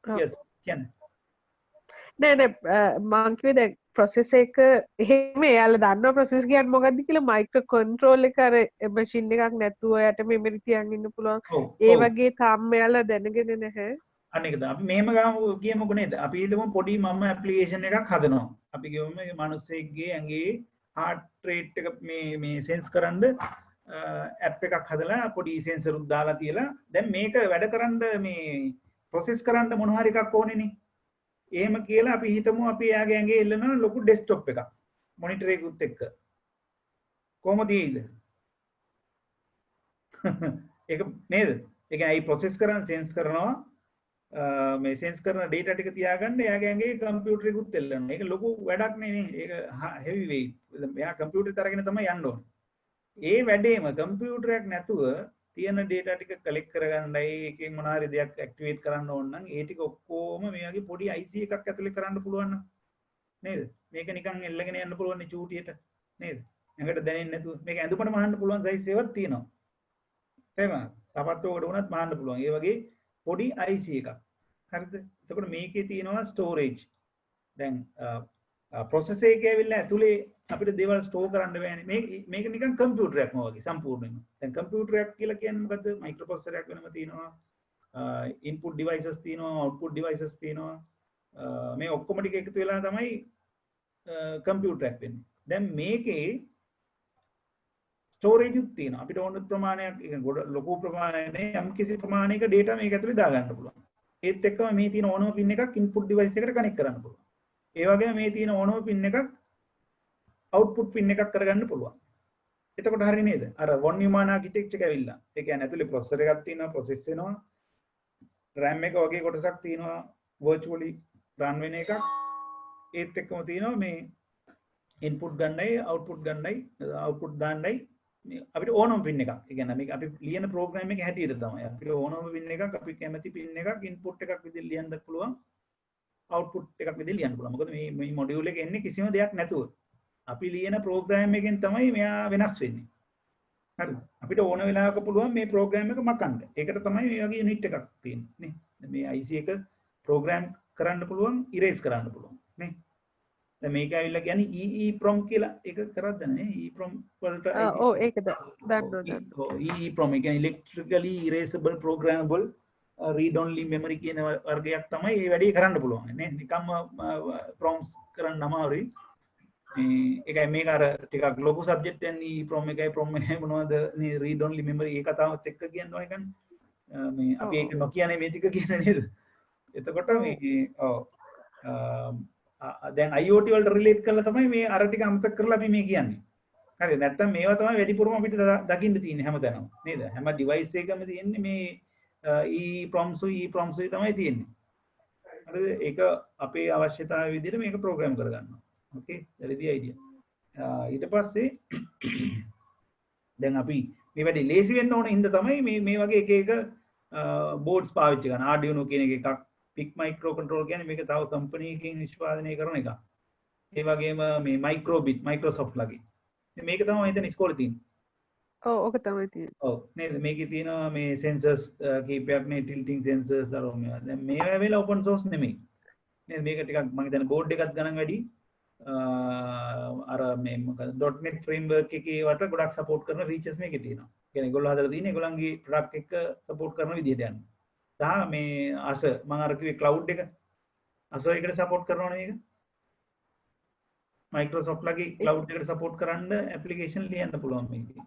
[SPEAKER 1] yes කියන්නේ
[SPEAKER 3] නෑ මං කිව්වේ දැන් process එක එහෙම එයාලා දන්නවා process කියන්නේ මොකක්ද කියලා මයික්‍රෝ කන්ට්‍රෝල් එක අර මැෂින් එකක් නැතුව යට මෙමරි තියන් ඉන්න පුළුවන් ඒ වගේ තාම එයාලා දැනගෙන නැහැ
[SPEAKER 1] අනේකද අපි මෙහෙම ගාමු කියමුකෝ නේද අපි හිතමු පොඩි මම ඇප්ලිකේෂන් එකක් හදනවා අපි කියමු මේ මිනිස්සෙක්ගේ ඇඟේ heart rate එක මේ සෙන්ස් කරන්න ඇප් එකක් හදලා පොඩි සෙන්සර් උත් දාලා තියලා දැන් මේක වැඩ කරන්න මේ ප්‍රොසෙස් කරන්න මොන හරි එකක් ඕනේනේ එහෙම කියලා අපි හිතමු අපි යාගේ ඇඟේ එල්ලන ලොකු ඩෙස්ක්ටොප් එකක් මොනිටර් එකකුත් එක්ක කොහොමද ඉන්නේ ඒක නේද ඒ කියන්නේ ප්‍රොසෙස් කරන සෙන්ස් කරනවා මේ සෙන්ස් කරන data ටික තියාගන්න එයාගේ ඇඟේ කම්පියුටර් එකකුත් එල්ලනවා ඒක ලොකු වැඩක් නේ ඒක heavy weight එයා කම්පියුටර් එක අරගෙන තමයි යන්න ඕනේ ඒ වැඩේම කම්පියුටරයක් නැතුව තියෙන data ටික කලෙක්ට් කරගන්නයි එකෙන් මොන හරි දෙයක් ඇක්ටිවේට් කරන්න ඕන නම් ඒ ටික ඔක්කොම මේ වගේ පොඩි IC එකක් ඇතුලේ කරන්න පුළුවන් නේද මේක නිකන් එල්ලගෙන යන්න පුළුවන් නේ චූටියට නේද ඇඟට දැනෙන්නේ නැතුව මේක ඇඳුමට මහන්න පුළුවන් සයිස් එකක් තියෙනවා තේරුණාද සපත්තුවකට වුණත් මහන්න පුළුවන් ඒ වගේ පොඩි IC එකක් හරිද එතකොට මේකේ තියෙනවා ස්ටෝරේජ් දැන් process එකේ ඇවිල්ලා ඇතුලේ අපිට දේවල් ස්ටෝර් කරන්න බෑනේ මේක නිකන් කම්පියුටරයක් වගේ සම්පූර්ණයෙන්ම දැන් කම්පියුටරයක් කියලා කියන්නේ මොකද්ද මයික්‍රෝප්‍රොසෙසර් එකක් වෙනම තියෙනවා ඉන්පුට් ඩිවයිසස් තියෙනවා අවුට්පුට් ඩිවයිසස් තියෙනවා මේ ඔක්කොම ටික එකතු වෙලා තමයි කම්පියුටරයක් වෙන්නේ දැන් මේකේ ස්ටෝරේජ් උත් තියෙනවා අපිට ඕන ප්‍රමාණයක් ලොකු ප්‍රමාණයක් නේ යම් කිසි ප්‍රමාණයක data මේක ඇතුලේ දාගන්න පුළුවන් ඒත් එක්කම මේ තියෙන ඕනම පින් එකක් ඉන්පුට් ඩිවයිස් එකට කනෙක්ට් කරන්න පුළුවන් ඒ වගේම මේ තියෙන ඕනම පින් එකක් අවුට්පුට් පින් එකක් කරගන්න පුළුවන්. එතකොට හරි නේද? අර von Neumann architecture එක ඇවිල්ලා. ඒ කියන්නේ ඇතුලේ processor එකක් තියෙනවා, process වෙනවා. RAM එක වගේ කොටසක් තියෙනවා, virtually run වෙන එකක්. ඒත් එක්කම තියෙනවා මේ input ගන්නයි, output ගන්නයි, output දාන්නයි අපිට ඕනම පින් එකක්. ඒ කියන්නේ මේක අපි ලියන program එක හැටියට තමයි. අපිට ඕනම පින් එකක්, අපි කැමති පින් එකක් input එකක් විදිහට ලියන්නත් පුළුවන්. output එකක් විදිහට ලියන්න පුළුවන්. මොකද මේ module එක එන්නේ කිසිම දෙයක් නැතුව. අපි ලියන ප්‍රෝග්‍රෑම් එකෙන් තමයි මෙයා වෙනස් වෙන්නේ. හරිද? අපිට ඕන වෙලාවක පුළුවන් මේ ප්‍රෝග්‍රෑම් එක මකන්න. ඒකට තමයි මේ වගේ යුනිට් එකක් තියෙන්නේ නේ. මේ IC එක ප්‍රෝග්‍රෑම් කරන්න පුළුවන්, ඉරේස් කරන්න පුළුවන් නේ. දැන් මේක ඇවිල්ලා කියන්නේ EEPROM කියලා ඒක කරද්ද නේ EEPROM වලට
[SPEAKER 3] ඔව් ඒක දන්නවා.
[SPEAKER 1] ඔව් EEPROM ඒ කියන්නේ electrically erasable programmable read only memory කියන වර්ගයක් තමයි මේ වැඩේ කරන්න පුළුවන් නේ. නිකම්ම prompts කරන්න අමාරුයි. ඒකයි මේක අර ටිකක් ලොකු සබ්ජෙක්ට් එකනේ EEPROM එකයි PROM එකයි මොනවද මේ read only memory ඒ කතාවත් එක්ක කියන්න ඕනේ කන්නේ මේ අපි ඒක නොකියන්නේ මේ ටික කියන නේද එතකොට මේ ඔව් දැන් IoT වලට රිලේට් කරලා තමයි මේ අර ටික අමතක කරලා අපි මේ කියන්නේ හරිද නැත්තම් මේවා තමයි වැඩිපුරම අපිට දකින්න තියෙන්නේ හැමතැනම නේද හැම ඩිවයිස් එකකම තියෙන්නේ මේ EEPROMs තමයි තියෙන්නේ හරිද ඒක අපේ අවශ්‍යතාවය විදිහට මේක ප්‍රෝග්‍රෑම් කරගන්නවා okay that is the idea ඊට පස්සේ දැන් අපි මේ වැඩි ලේසි වෙන්න ඕන හින්දා තමයි මේ වගේ එක එක බෝඩ්ස් පාවිච්චි කරන Arduino කියන එකක් PIC microcontroller කියන්නේ මේක තව කම්පැනි එකකින් නිෂ්පාදනය කරන එකක් ඒ වගේම මේ Microbit Microsoft ලගේ මේක තමයි මම හිතන්නේ ඉස්කෝලේ තියෙන්නේ
[SPEAKER 3] ඔව් ඔක තමයි තියෙන්නේ
[SPEAKER 1] ඔව් නේද මේකේ තියෙනවා මේ sensors කීපයක් නේ tilting sensors අර මේවා දැන් මේවා වෙලා open source නෙමෙයි නේද මේක ටිකක් මම හිතන්නේ බෝඩ් එකක් ගණන් වැඩි අර මේ මොකද .NET framework එකේ වට ගොඩක් support කරන features මේකේ තියෙනවා. කියන්නේ ඒගොල්ලෝ හදලා තියෙන්නේ ඒගොල්ලන්ගේ product එක support කරන විදිහට යන්න. සහ මේ අස මම අර කිව්වේ cloud එක අස එකට support කරනවනේ මේක. Microsoft ලගේ cloud එකට support කරන්න application ලියන්න පුළුවන් මේකේ.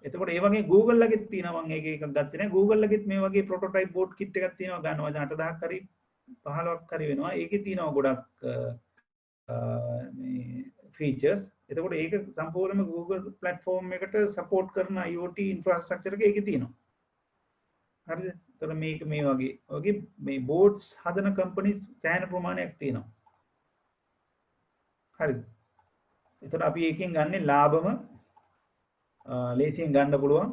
[SPEAKER 1] එතකොට ඒ වගේ Google ලගෙත් තියෙනවා මම ඒක එකක් ගත්තේ නැහැ. Google ලගෙත් මේ වගේ prototype board kit එකක් තියෙනවා ගන්නවා දැන් 8000ක් හරි 15ක් හරි වෙනවා. ඒකේ තියෙනවා ගොඩක් මේ features එතකොට ඒක සම්පූර්ණයෙන්ම Google platform එකට support කරන IoT infrastructure එක ඒකේ තියෙනවා හරිද? ඒතර මේක මේ වගේ මේ බෝඩ්ස් හදන කම්පනීස් සෑහෙන ප්‍රමාණයක් තියෙනවා. හරිද? ඒතර අපි එකෙන් ගන්නේ ලාභම ලේසියෙන් ගන්න පුළුවන්.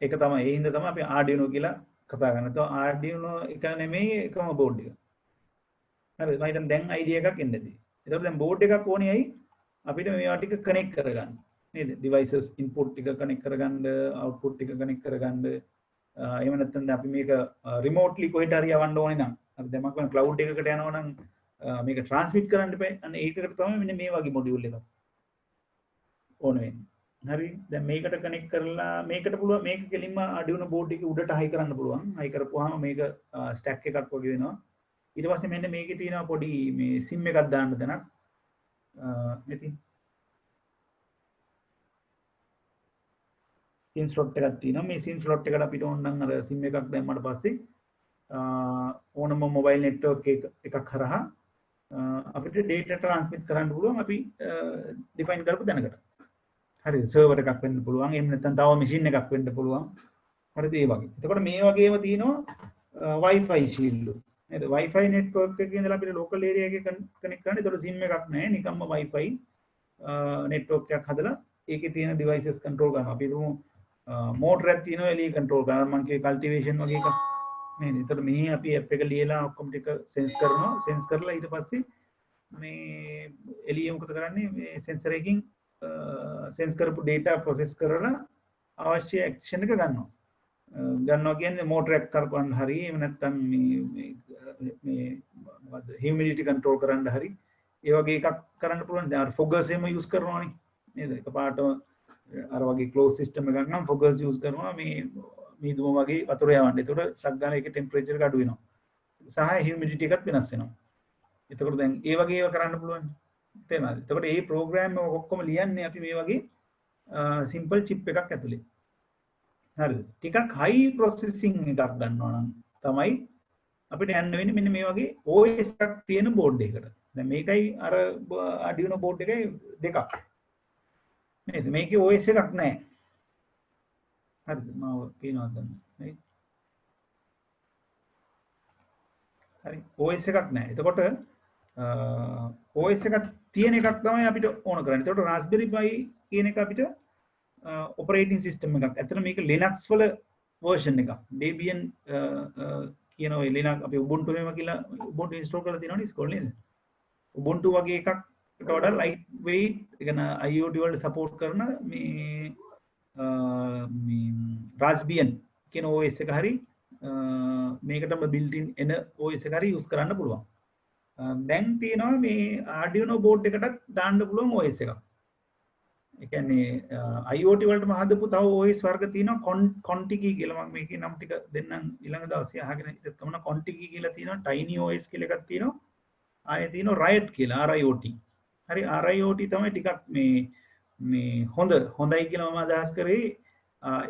[SPEAKER 1] ඒක තමයි ඒ හින්දා තමයි අපි Arduino කියලා කතා කරන්නේ. તો Arduino එක නෙමෙයි එකම බෝඩ් එක. හරිද? මම හිතන්නේ දැන් අයිඩියා එකක් එන්නේ. ඒතකොට දැන් බෝඩ් එකක් ඕනේ ඇයි? අපිට මේවා ටික කනෙක්ට් කරගන්න. නේද? devices input ටික කනෙක්ට් කරගන්න, output ටික කනෙක්ට් කරගන්න. එහෙම නැත්නම් අපි මේක remotely කොහෙට හරි යවන්න ඕනේ නම් අපි දැන් මම cloud එකකට යනවා නම් මේක transmit කරන්න බෑ. අන්න ඒකට තමයි මෙන්න මේ වගේ module එකක් ඕන වෙන්නේ. හරි දැන් මේකට කනෙක්ට් කරලා මේකට පුළුවන් මේක කෙලින්ම Arduino board එකේ උඩට හයි කරන්න පුළුවන්. හයි කරපුවාම මේක stack එකක් වගේ වෙනවා. ඊට පස්සේ මෙන්න මේකේ තියෙනවා පොඩි මේ sim එකක් දාන්න තැනක්. ඉතින් sim slot එකක් තියෙනවා. මේ sim slot එකට අපිට ඕන නම් අර sim එකක් දැම්මට පස්සේ ඕනම mobile network එකක් හරහා අපිට data transmit කරන්න පුළුවන් අපි define කරපු තැනකට. හරිද? server එකක් වෙන්න පුළුවන්. එහෙම නැත්නම් තව machine එකක් වෙන්න පුළුවන්. හරිද? ඒ වගේ. එතකොට මේ වගේම තියෙනවා Wi-Fi shield. නේද? Wi-Fi network එකේ ඉඳලා අපිට local area එකේ connect කරන්න. ඒතකොට SIM එකක් නැහැ. නිකම්ම Wi-Fi network එකක් හදලා ඒකේ තියෙන devices control කරනවා. අපි හිතමු motor එකක් තියෙනවා එළිය control කරනවා. මම කියේ cultivation වගේ එකක්. නේද? ඒතකොට මෙහි අපි app එක ලියලා ඔක්කොම ටික sense කරනවා. sense කරලා ඊට පස්සේ මේ එළිය මොකද කරන්නේ? මේ sensor එකකින් sense කරපු data process කරලා අවශ්‍ය action එක ගන්නවා. ගන්නවා කියන්නේ motor එක කරපුවාන් හරි එහෙම නැත්නම් මේ මොකද්ද humidity control කරන්න හරි ඒ වගේ එකක් කරන්න පුළුවන්. දැන් අර foggers එහෙම use කරනවානේ නේද? එකපාරටම අර වගේ closed system එකක් නම් foggers use කරනවා මේ මීදුම වගේ වතුර යවන්න. ඒතකොට ශක් ගන්න ඒකේ temperature එක අඩු වෙනවා. සහ humidity එකත් වෙනස් වෙනවා. එතකොට දැන් ඒ වගේ ඒවා කරන්න පුළුවන්. තේරෙනවද? එතකොට මේ ප්‍රෝග්‍රෑම් එක ඔක්කොම ලියන්නේ අපි මේ වගේ simple chip එකක් ඇතුලේ. හරිද? ටිකක් high processing එකක් ගන්නවා නම් තමයි අපිට යන්න වෙන්නේ මෙන්න මේ වගේ OS එකක් තියෙන බෝඩ් එකකට. දැන් මේකයි අර Arduino බෝඩ් එකයි දෙකක්. නේද? මේකේ OS එකක් නැහැ. හරිද? මම කියනවා දැන්. හරි. OS එකක් නැහැ. එතකොට OS එකක් තියෙන එකක් තමයි අපිට ඕන කරන්නේ. එතකොට Raspberry Pi කියන එක අපිට operating system එකක්. ඇත්තට මේක Linux වල version එකක්. Debian කියන ඔය Linux අපි Ubuntu එකම කියලා Ubuntu install කරලා තියෙනවනේ ඉස්කෝලේ නේද? Ubuntu වගේ එකකට වඩා light weight ඒ කියන්නේ IoT වලට support කරන මේ Raspbian කියන OS එක හරි මේකටම built in එන OS එක හරි use කරන්න පුළුවන්. දැන් තියෙනවා මේ Arduino board එකටත් දාන්න පුළුවන් OS එකක්. ඒ කියන්නේ IoT වලටම හදපු තව OS වර්ග තියෙනවා Contiki කියලා මම මේකේ නම් ටික දෙන්නම් ඊළඟ දවසේ අහගෙන ඉතින් තමයි Contiki කියලා තියෙනවා Tiny OS කියලා එකක් තියෙනවා. ආයේ තියෙනවා Riot කියලා RIOT. හරි RIOT තමයි ටිකක් මේ හොඳයි කියලා මම අදහස් කරේ.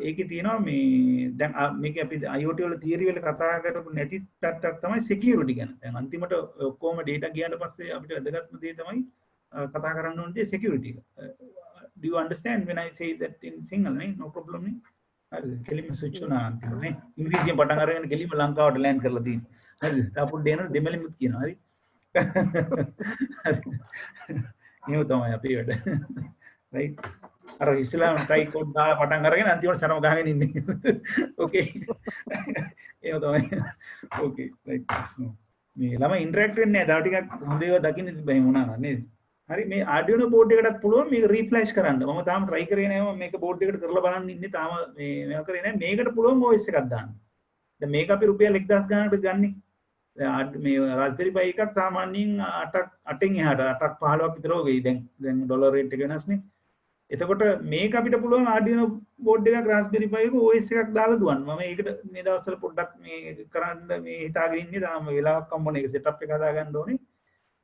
[SPEAKER 1] ඒකේ තියෙනවා මේ දැන් මේක අපි IoT වල theory වල කතා කරපු නැති පැත්තක් තමයි security ගැන. දැන් අන්තිමට ඔක්කොම data ගියාට පස්සේ අපිට වැදගත්ම දේ තමයි කතා කරන්න ඕනේ security එක. Do you understand when I say that in Sinhala? No problem නේ. හරිද? කෙලිම switch වුණා අන්තිමට නේ. ඉංග්‍රීසියෙන් පටන් අරගෙන කෙලිම ලංකාවට land කරලා තියෙනවා. හරිද? තාපුඩ දෙන දෙමළෙමුත් කියනවා. හරි. හරි. එහෙම තමයි අපේ වැඩ. right? අර ඉස්ලාම් ට්‍රයි කෝඩ් දාලා පටන් අරගෙන අන්තිමට සරම ගහගෙන ඉන්නේ. ඕකේ. එහෙම තමයි. ඕකේ. right. මේ ළමයි ඉන්ටරැක්ට් වෙන්නේ නැහැ. තව ටිකක් හොඳ ඒවා දකින්න බෑ වුණා නේද? හරි මේ Arduino board එකටත් පුළුවන් මේක රීෆ්ලැෂ් කරන්න. මම තාම try කරේ නෑ. මම මේක board එකට කරලා බලන්න ඉන්නේ. තාම මේක කරේ නෑ. මේකට පුළුවන් OS එකක් දාන්න. දැන් මේක අපි රුපියල් 1000 ගානකට ගන්නේ. දැන් මේ Raspberry Pi එකක් සාමාන්‍යයෙන් 8න් එහාට 8ක් 15ක් විතර වෙයි. දැන් ඩොලර් රේට් එක වෙනස්නේ. එතකොට මේක අපිට පුළුවන් Arduino board එකක් Raspberry Pi එක OS එකක් දාලා දුවන්න. මම ඒකට මේ දවස්වල පොඩ්ඩක් මේ කරන්න මේ හිතාගෙන ඉන්නේ. තාම වෙලාවක් හම්බුනේ ඒක setup එක හදාගන්න ඕනේ.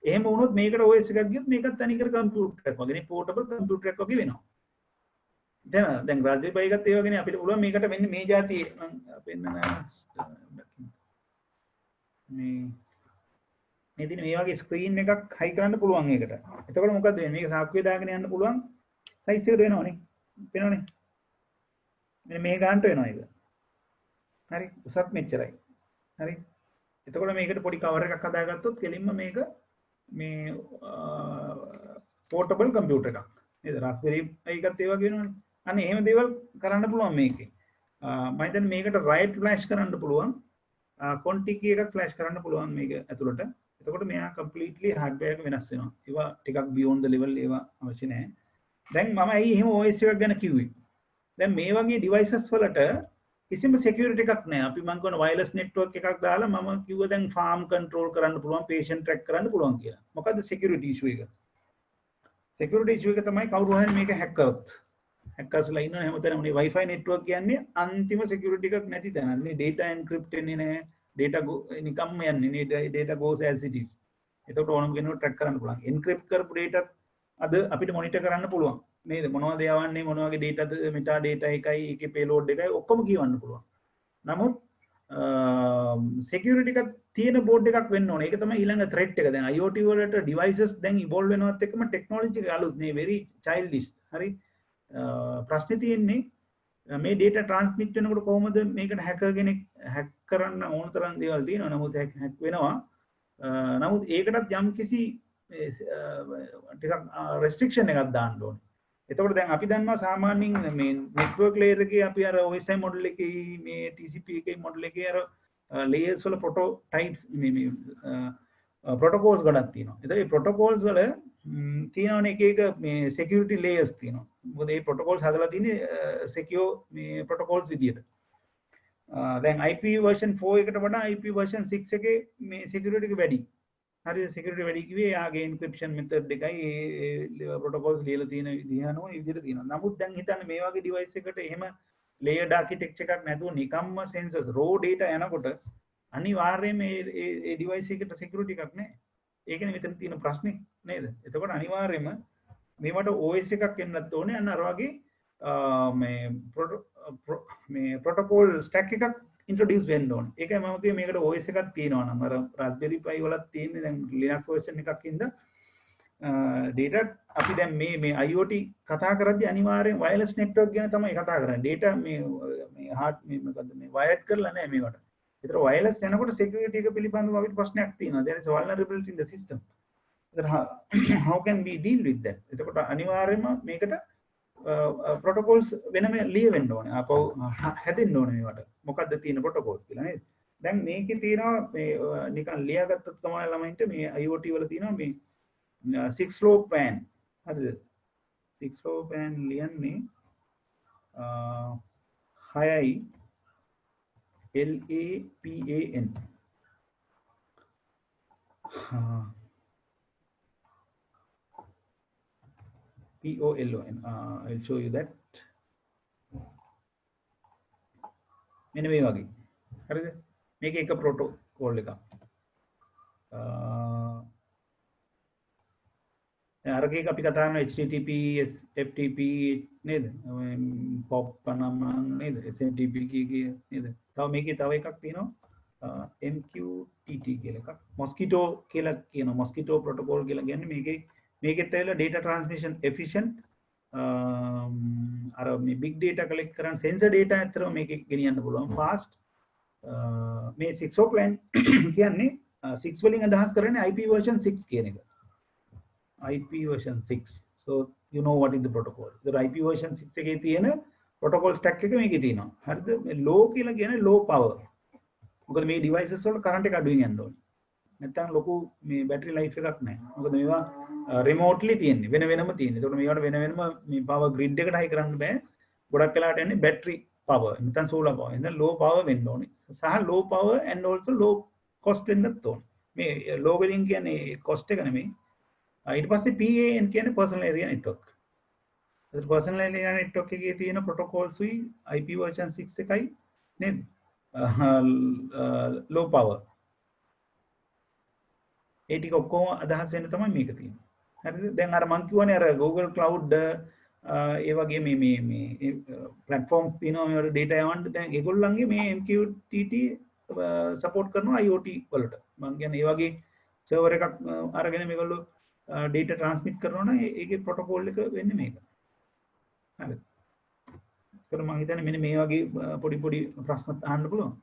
[SPEAKER 1] එහෙම වුණොත් මේකට OS එකක් ගියොත් මේකත් තනිකර කම්පියුටර් එකක් වගේ නේ පෝටබල් කම්පියුටර් එකක් වගේ වෙනවා. දැන් Raspberry Pi එකත් ඒ වගේනේ අපිට පුළුවන් මේකට මෙන්න මේ જાතිය මම පෙන්නන මේ දින මේ වගේ ස්ක්‍රීන් එකක් හයි කරන්න පුළුවන් ඒකට. එතකොට මොකද වෙන්නේ? මේක සාක්කුවේ දාගෙන යන්න පුළුවන් සයිස් එකට වෙනවනේ. පේනවනේ. මෙන්න මේ ගන්නට වෙනවා ඒක. හරි උසත් මෙච්චරයි හරි එතකොට මේකට පොඩි කවර් එකක් හදාගත්තොත් කෙලින්ම මේක මේ පෝටබල් කම්පියුටර් එකක් නේද රාස්බෙරි එකත් ඒ වගේ වෙනවනේ අනේ එහෙම දේවල් කරන්න පුළුවන් මේකේ මම හිතන්නේ මේකට රයිට් ෆ්ලෑෂ් කරන්න පුළුවන් කොන්ටිකි එකක් ෆ්ලෑෂ් කරන්න පුළුවන් මේක ඇතුළට එතකොට මෙයා කම්ප්ලීට්ලි හાર્ඩ්වෙයාර් එක වෙනස් වෙනවා ඒවා ටිකක් බියොන්ඩ් ද ලෙවල් ඒවා අවශ්‍ය නැහැ දැන් මම ඇයි එහෙම OS එකක් ගැන කිව්වේ දැන් මේ වගේ ඩිවයිසස් වලට කිසිම security එකක් නැහැ අපි මම කියන wireless network එකක් දාලා මම කිව්වා දැන් farm control කරන්න පුළුවන් patient track කරන්න පුළුවන් කියලා මොකද්ද security issue එක security issue එක තමයි කවුරු හරි මේක hack කරොත් hackers ලා ඉන්නවා හැමතැනම මේ wifi network කියන්නේ අන්තිම security එකක් නැති තැන නේ data encrypt වෙන්නේ නැහැ data නිකම්ම යන්නේ නේ data goes as it is එතකොට ඕනම කෙනෙකුට track කරන්න පුළුවන් encrypt කරපු data අද අපිට monitor කරන්න පුළුවන් නේද මොනවද යවන්නේ මොන වගේ dataද meta data එකයි ඒකේ payload එකයි ඔක්කොම කියවන්න පුළුවන් නමුත් security එකක් තියෙන board එකක් වෙන්න ඕනේ ඒක තමයි ඊළඟ threat එක දැන් IoT වලට devices දැන් evolve වෙනවත් එක්කම technology එක අලුත් නේ very childish හරි ප්‍රශ්නේ තියෙන්නේ මේ data transmit වෙනකොට කොහොමද මේකට hacker කෙනෙක් hack කරන්න ඕන තරම් දේවල් තියෙනවා නමුත් hack වෙනවා නමුත් ඒකටත් යම් කිසි ටිකක් restriction එකක් දාන්න ඕනේ එතකොට දැන් අපි දන්නවා සාමාන්‍යයෙන් මේ network layer එකේ අපි අර OSI model එකේ මේ TCP එකේ model එකේ අර layers වල prototypes මේ protocols ගොඩක් තියෙනවා. එතකොට මේ protocols වල තියෙනවනේ එක එක මේ security layers තියෙනවා. මොකද මේ protocols හදලා තියෙන්නේ secure මේ protocols විදියට. දැන් IP version 4 එකට වඩා IP version 6 එකේ මේ security එක වැඩි. හරි security වැඩි කිව්වේ යාගේ encryption method එකයි ඒ protocols ලියලා තියෙන විදිහ අනුව මේ විදිහට තියෙනවා. නමුත් දැන් හිතන්න මේ වගේ device එකකට එහෙම layered architecture එකක් නැතුව නිකම්ම sensors raw data යනකොට අනිවාර්යයෙන්ම මේ device එකට security එකක් නැහැ. ඒකනේ මෙතන තියෙන ප්‍රශ්නේ නේද? එතකොට අනිවාර්යයෙන්ම මේවට OS එකක් එන්නත් ඕනේ අන්න අර වගේ මේ protocol stack එකක් introduce වෙන්න ඕනේ. ඒකයි මම කිව්වේ මේකට OS එකක් තියෙනවා නම් අර Raspberry Pi වලත් තියෙන්නේ දැන් Linux version එකක් ඉඳ data අපි දැන් මේ IoT කතා කරද්දී අනිවාර්යෙන් wireless network ගැන තමයි කතා කරන්නේ. data මේ hard මේ මොකද්ද මේ wired කරලා නැහැ මේකට. ඒතර wireless යනකොට security එක පිළිබඳව අපිට ප්‍රශ්නයක් තියෙනවා. there is a vulnerability in the system. ඒතර how can we deal with that? එතකොට අනිවාර්යයෙන්ම මේකට protocols වෙනම ලියවෙන්න ඕනේ. අපව හැදෙන්න ඕනේ මේවට. මොකද්ද තියෙන protocols කියලා නේද? දැන් මේකේ තියෙනවා මේ නිකන් ලියාගත්තත් තමයි ළමයින්ට මේ IoT වල තියෙනවා මේ 6 low pan. හරිද? 6 low pan ලියන්නේ 6යි LAPAN. POLON. I'll show you that. මෙන්න මේ වගේ. හරිද? මේක එක protocol එකක්. අරකේක අපි කතා කරන HTTP, FTP නේද? POP නම් නේද? SMTP නේද? තව මේකේ තව එකක් තියෙනවා MQTT කියලා එකක්. Mosquito කියලා කියනවා. Mosquito protocol කියලා කියන්නේ මේකෙත් ඇවිල්ලා data transmission efficient අර මේ big data collect කරන sensor data ඇත්තටම මේකේ ගෙනියන්න පුළුවන් fast මේ 6 plan කියන්නේ 6 වලින් අදහස් කරන්නේ IP version 6 කියන එක. IP version 6. So you know what is the protocol. The IP version 6 එකේ තියෙන protocol stack එක මේකේ තියෙනවා. හරිද? මේ low කියලා කියන්නේ low power. මොකද මේ devices වල current එක අඩුවෙන් යන්න ඕනේ. නැත්නම් ලොකු මේ battery life එකක් නැහැ. මොකද මේවා remotely තියෙන්නේ. වෙන වෙනම තියෙන්නේ. ඒකට මේවට වෙන වෙනම මේ power grid එකට high කරන්න බෑ. ගොඩක් වෙලාවට යන්නේ battery power. නැත්නම් solar power. එහෙනම් low power වෙන්න ඕනේ. සහ low power and also low cost වෙන්නත් ඕනේ. මේ low වලින් කියන්නේ cost එක නෙමෙයි. ඊට පස්සේ PAN කියන්නේ personal area network. ඒ personal area network එකේ තියෙන protocols උයි IP version 6 එකයි නේද? low power. ඒ ටික ඔක්කොම අදහස් වෙන්න තමයි මේක තියෙන්නේ. හරිද? දැන් අර මං කියවනේ අර Google Cloud ඒ වගේ මේ platforms තියෙනවා මේවට data යවන්න. දැන් ඒගොල්ලන්ගේ මේ MQTT support කරනවා IoT වලට. මං කියන්නේ ඒ වගේ server එකක් අරගෙන මේගොල්ලෝ data transmit කරනවා නම් ඒකේ protocol එක වෙන්නේ මේක. හරිද? ඒතර මම හිතන්නේ මෙන්න මේ වගේ පොඩි ප්‍රශ්න අහන්න පුළුවන්.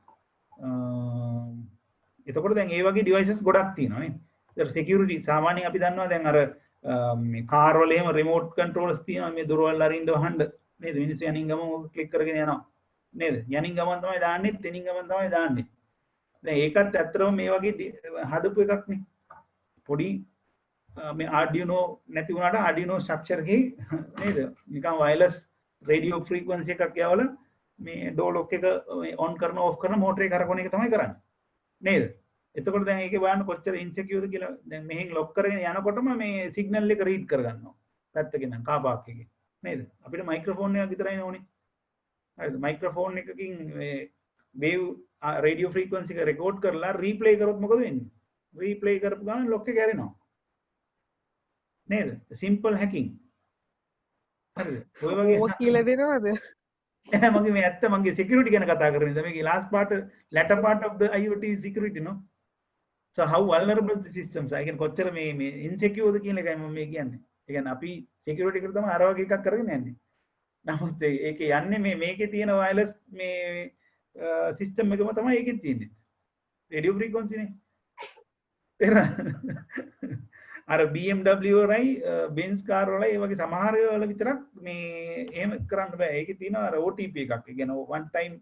[SPEAKER 1] එතකොට දැන් ඒ වගේ devices ගොඩක් තියෙනවා නේ. ඒතර security සාමාන්‍යයෙන් අපි දන්නවා දැන් අර මේ කාර් වල එහෙම remote controls තියෙනවා මේ දොරවල් අරින්න වහන්න නේද? මිනිස්සු යනින් ගමන් ඕක ක්ලික් කරගෙන යනවා නේද? යනින් ගමන් තමයි දාන්නේ, තනින් ගමන් තමයි දාන්නේ. දැන් ඒකත් ඇත්තටම මේ වගේ හදපු එකක් නේ. පොඩි මේ Arduino නැති වුණාට Arduino structure එකේ නේද? නිකන් wireless radio frequency එකක් යවලා මේ door lock එක on කරන off කරන motor එක කරකවන එක තමයි කරන්නේ. නේද? එතකොට දැන් ඒකේ බලන්න කොච්චර insecure ද කියලා. දැන් මෙහෙන් lock කරගෙන යනකොටම මේ signal එක read කරගන්නවා. පැත්තකින් නම් car park එකේ. නේද? අපිට microphone එකක් විතරයි ඕනේ. හරිද? microphone එකකින් මේ wave radio frequency එක record කරලා replay කරොත් මොකද වෙන්නේ? replay කරපු ගමන් lock එක ඇරෙනවා. නේද? simple hacking. හරිද? ඔය වගේ
[SPEAKER 3] ඕක කියලා දෙනවද?
[SPEAKER 1] මගේ මේ ඇත්ත මගේ security ගැන කතා කරන්නේ. මේකේ last part latter part of the IoT is security no. So how vulnerable the systems. I can කොච්චර මේ insecure ද කියන එකයි මම මේ කියන්නේ. ඒ කියන්නේ අපි security එකට තමයි අර වගේ එකක් කරගෙන යන්නේ. නමුත් ඒකේ යන්නේ මේකේ තියෙන wireless මේ system එකම තමයි ඒකෙත් තියෙන්නේ. radio frequency නේ. අර BMW වලයි Benz car වලයි ඒ වගේ සමහර වල විතරක් මේ එහෙම කරන්න බෑ. ඒකේ තියෙනවා අර OTP එකක්. ඒ කියන්නේ one time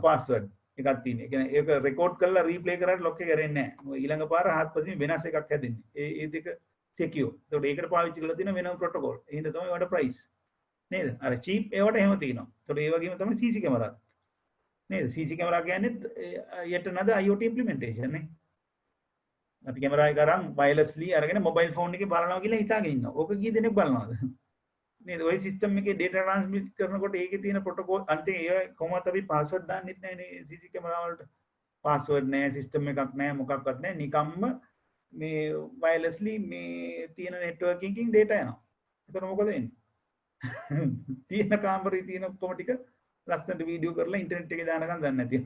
[SPEAKER 1] password එකක් තියෙනවා. ඒ කියන්නේ ඒක රෙකෝඩ් කරලා රීප්ලේ කරාට ලොක් එක කරෙන්නේ නැහැ. මොකද ඊළඟ පාර හත්පසින් වෙනස් එකක් හැදෙන්නේ. ඒ දෙක secure. ඒකට ඒකට පාවිච්චි කරලා තියෙන වෙනම protocol. ඒ හින්දා තමයි වඩා price. නේද? අර cheap ඒවට එහෙම තියෙනවා. ඒකට ඒ වගේම තමයි CC camera. නේද? CC camera කියන්නේ yet another IoT implementation නේ. අපි කැමරා එක අරන් wirelessly අරගෙන mobile phone එකේ බලනවා කියලා හිතාගෙන ඉන්නවා. ඕක කී දෙනෙක් බලනවද? නේද? ওই system එකේ data transmit කරනකොට ඒකේ තියෙන protocol අන්තිම ඒ කොහොමද අපි password දාන්නෙත් නැහැ නේ CC camera වලට. password නැහැ, system එකක් නැහැ, මොකක්වත් නැහැ. නිකම්ම මේ wirelessly මේ තියෙන networking එකකින් data යනවා. එතකොට මොකද වෙන්නේ? තියෙන කාමරේ තියෙන ඔක්කොම ටික ලස්සනට වීඩියෝ කරලා ඉන්ටර්නෙට් එකේ දානකම් දන්නේ නැතිව.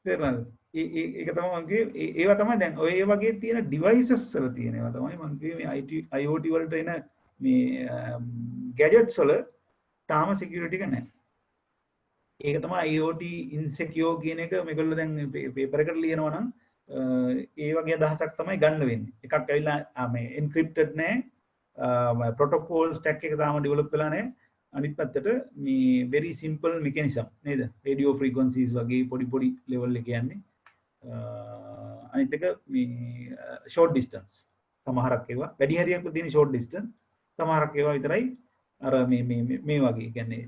[SPEAKER 1] තේරුණාද? ඒක තමයි මම කිව්වේ ඒවා තමයි දැන් ඔය ඒ වගේ තියෙන devices වල තියෙන ඒවා තමයි මම කිව්වේ මේ IoT වලට එන මේ gadgets වල තාම security එක නැහැ. ඒක තමයි IoT insecure කියන එක මේගොල්ලෝ දැන් paper එකට ලියනවා නම් ඒ වගේ අදහසක් තමයි ගන්න වෙන්නේ. එකක් ඇවිල්ලා මේ encrypted නැහැ, protocol stack එක තාම develop වෙලා නැහැ. අනිත් පැත්තට මේ very simple mechanism නේද? radio frequencies වගේ පොඩි level එක යන්නේ. අනිත් එක මේ short distance සමහරක් ඒවා වැඩි හරියක් තියෙන short distance සමහරක් ඒවා විතරයි අර මේ වගේ කියන්නේ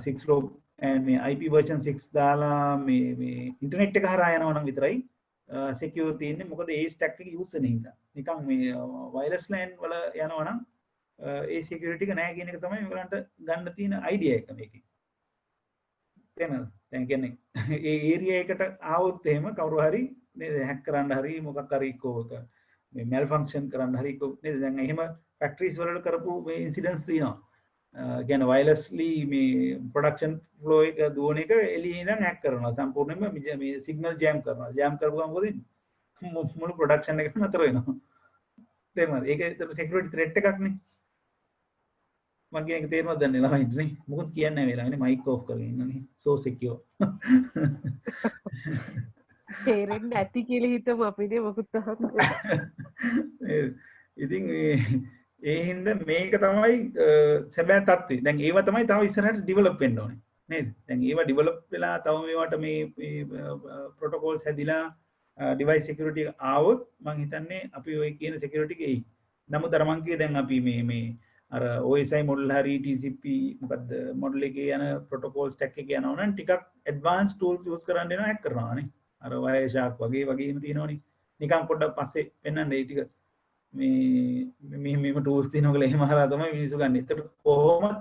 [SPEAKER 1] 6 low and මේ IP version 6 දාලා මේ ඉන්ටර්නෙට් එක හරහා යනවා නම් විතරයි secure තියෙන්නේ. මොකද ඒ stack එක use වෙන හින්දා. නිකන් මේ wireless LAN වල යනවා නම් ඒ security එක නැහැ කියන එක තමයි මේගොල්ලන්ට ගන්න තියෙන idea එක මේකේ. තේරෙනවද? දැන් කියන්නේ ඒ ඒරියා එකට ආවොත් එහෙම කවුරු හරි නේද හැක් කරන්න හරි මොකක් හරි කෝක මේ malfunction කරන්න හරි නේද දැන් එහෙම factories වල කරපු මේ incidents තියෙනවා. කියන්නේ wirelessly මේ production flow එක දුවන එක එළියේ ඉඳන් හැක් කරනවා. සම්පූර්ණයෙන්ම මේ signal jam කරනවා. jam කරපුවම මොකද වෙන්නේ? මුළු production එකම නතර වෙනවා. තේරුණාද? ඒක ඒතර security threat එකක් නේ. මම කියන එක තේරෙනවද දැන් ළමයින්ට නේ? මොකද කියන්නේ නැහැ වෙලාවනේ mic off කරගෙන ඉන්නනේ. So secure.
[SPEAKER 3] තේරෙන්නේ නැති කියලා හිතමු අපිනේ මොකුත් අහන්නේ.
[SPEAKER 1] ඉතින් ඒ හින්දා මේක තමයි සැබෑ තත්ත්වය. දැන් ඒවා තමයි තව ඉස්සරහට ඩෙවලොප් වෙන්න ඕනේ. නේද? දැන් ඒවා ඩෙවලොප් වෙලා තව මේවට මේ protocols හැදිලා device security ආවොත් මම හිතන්නේ අපි ඔය කියන security එක එයි. නමුත් අර මං කියේ දැන් අපි මේ අර OSI model හරි TCP මොකද්ද model එකේ යන protocol stack එක යනවා නම් ටිකක් advanced tools use කරන්න වෙනවා හැක් කරනවා නේ. අර Wireshark වගේම තියෙනවනේ. නිකන් පොඩ්ඩක් පස්සේ පෙන්නන්න ඒ ටික මේ tools තියෙනවා කියලා එහෙම හරහා තමයි මිනිස්සු ගන්න. ඒකට කොහොමද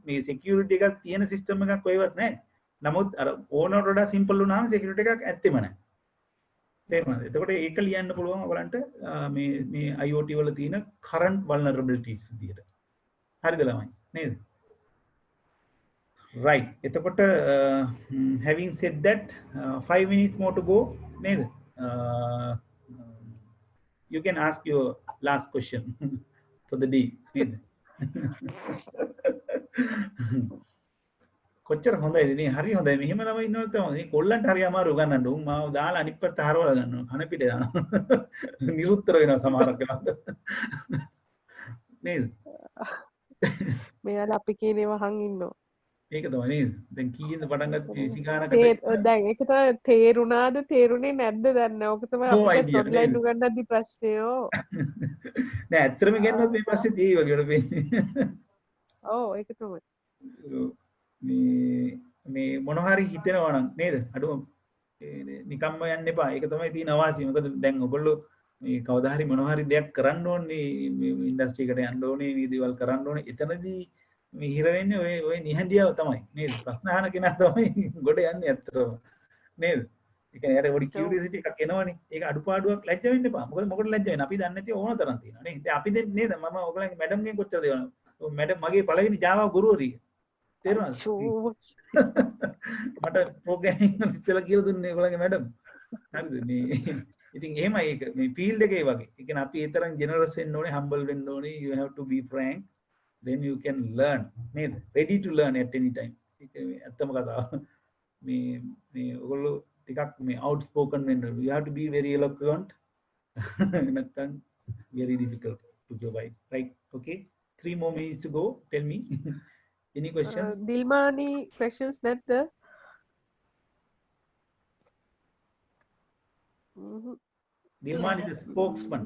[SPEAKER 1] මේ security එකක් තියෙන system එකක් කොහෙවත් නැහැ. නමුත් අර ඕනට වඩා simple වුණාම security එකක් ඇත්තෙම නැහැ. තේරුණාද? එතකොට ඒක ලියන්න පුළුවන් ඔයගලන්ට මේ IoT වල තියෙන current vulnerabilities විදියට. හරිද ළමයි? නේද? Right. එතකොට having said that 5 minutes more to go නේද? You can ask your last question for the day. නේද? කොච්චර හොඳයිද නේ හරි හොඳයි මෙහෙම ළමයි ඉන්නවද තමයි මේ කොල්ලන්ට හරි අමාරු උගන්නන්න උන් මාව දාලා අනිත් පැත්ත හරවලා ගන්නවා කන පිට දානවා නිරුත්තර වෙනවා සමහරක් වෙලාවට නේද
[SPEAKER 3] මෙයාලා අපි කියන ඒවා අහන් ඉන්නවා
[SPEAKER 1] ඒක තමයි නේද දැන් කීයෙන්ද පටන් ගත්තේ සිංහානකට
[SPEAKER 3] දැන් ඒක තමයි තේරුණාද තේරුණේ නැද්ද දන්නේ ඕක තමයි
[SPEAKER 1] No
[SPEAKER 3] අපිට
[SPEAKER 1] idea,
[SPEAKER 3] ඔන්ලයින්
[SPEAKER 1] නේද?
[SPEAKER 3] උගන්නද්දි ප්‍රශ්නේ ඕ
[SPEAKER 1] නෑ ඇත්තටම කියනොත් මේ පස්සේ තේයි වගේ වල පේන්නේ
[SPEAKER 3] ඔව් ඒක තමයි
[SPEAKER 1] මේ මොන හරි හිතෙනවා නම් නේද අඩුම නිකම්ම යන්න එපා ඒක තමයි තියෙන අවාසිය මොකද දැන් ඔයගොල්ලෝ මේ කවදා හරි මොන හරි දෙයක් කරන්න ඕනේ මේ ඉන්ඩස්ට්‍රි එකට යන්න ඕනේ මේ දේවල් කරන්න ඕනේ එතනදී මේ හිර වෙන්නේ ඔය නිහඬියව තමයි නේද ප්‍රශ්න අහන කෙනා තමයි ගොඩ යන්නේ ඇත්තටම නේද ඒ කියන්නේ යාර පොඩි කියුරියසිටි එකක් එනවනේ ඒක අඩුපාඩුවක් ලැජ්ජ වෙන්න එපා මොකද ලැජ්ජ වෙන්නේ අපි දන්නේ නැති ඕන තරම් තියෙනවා නේ දැන් අපි දෙන්නේ නේද මම ඔයගලගේ මැඩම්ගෙන් කොච්චර දේවල් මැඩම් මගේ පළවෙනි Java ගුරුවරිය තේරුණාද මට ප්‍රෝග්‍රෑමින් ඉස්සෙල්ලා කියලා දුන්නේ ඔයගලගේ මැඩම් හරිද මේ ඉතින් එහෙමයි ඒක මේ ෆීල්ඩ් එකේ වගේ ඒ කියන්නේ අපි ඒ තරම් ජෙනරස් වෙන්න ඕනේ හම්බල් වෙන්න ඕනේ you have to be frank then you can learn නේද ready to learn at any time ඒක ඇත්තම කතාව මේ ඔයගොල්ලෝ ටිකක් මේ outspoken වෙන්න you have to be very eloquent නැත්නම් very difficult to survive right okay 3 more minutes to go tell me any questions
[SPEAKER 3] දිල්මානි questions නැද්ද
[SPEAKER 1] Dilman is a spokesman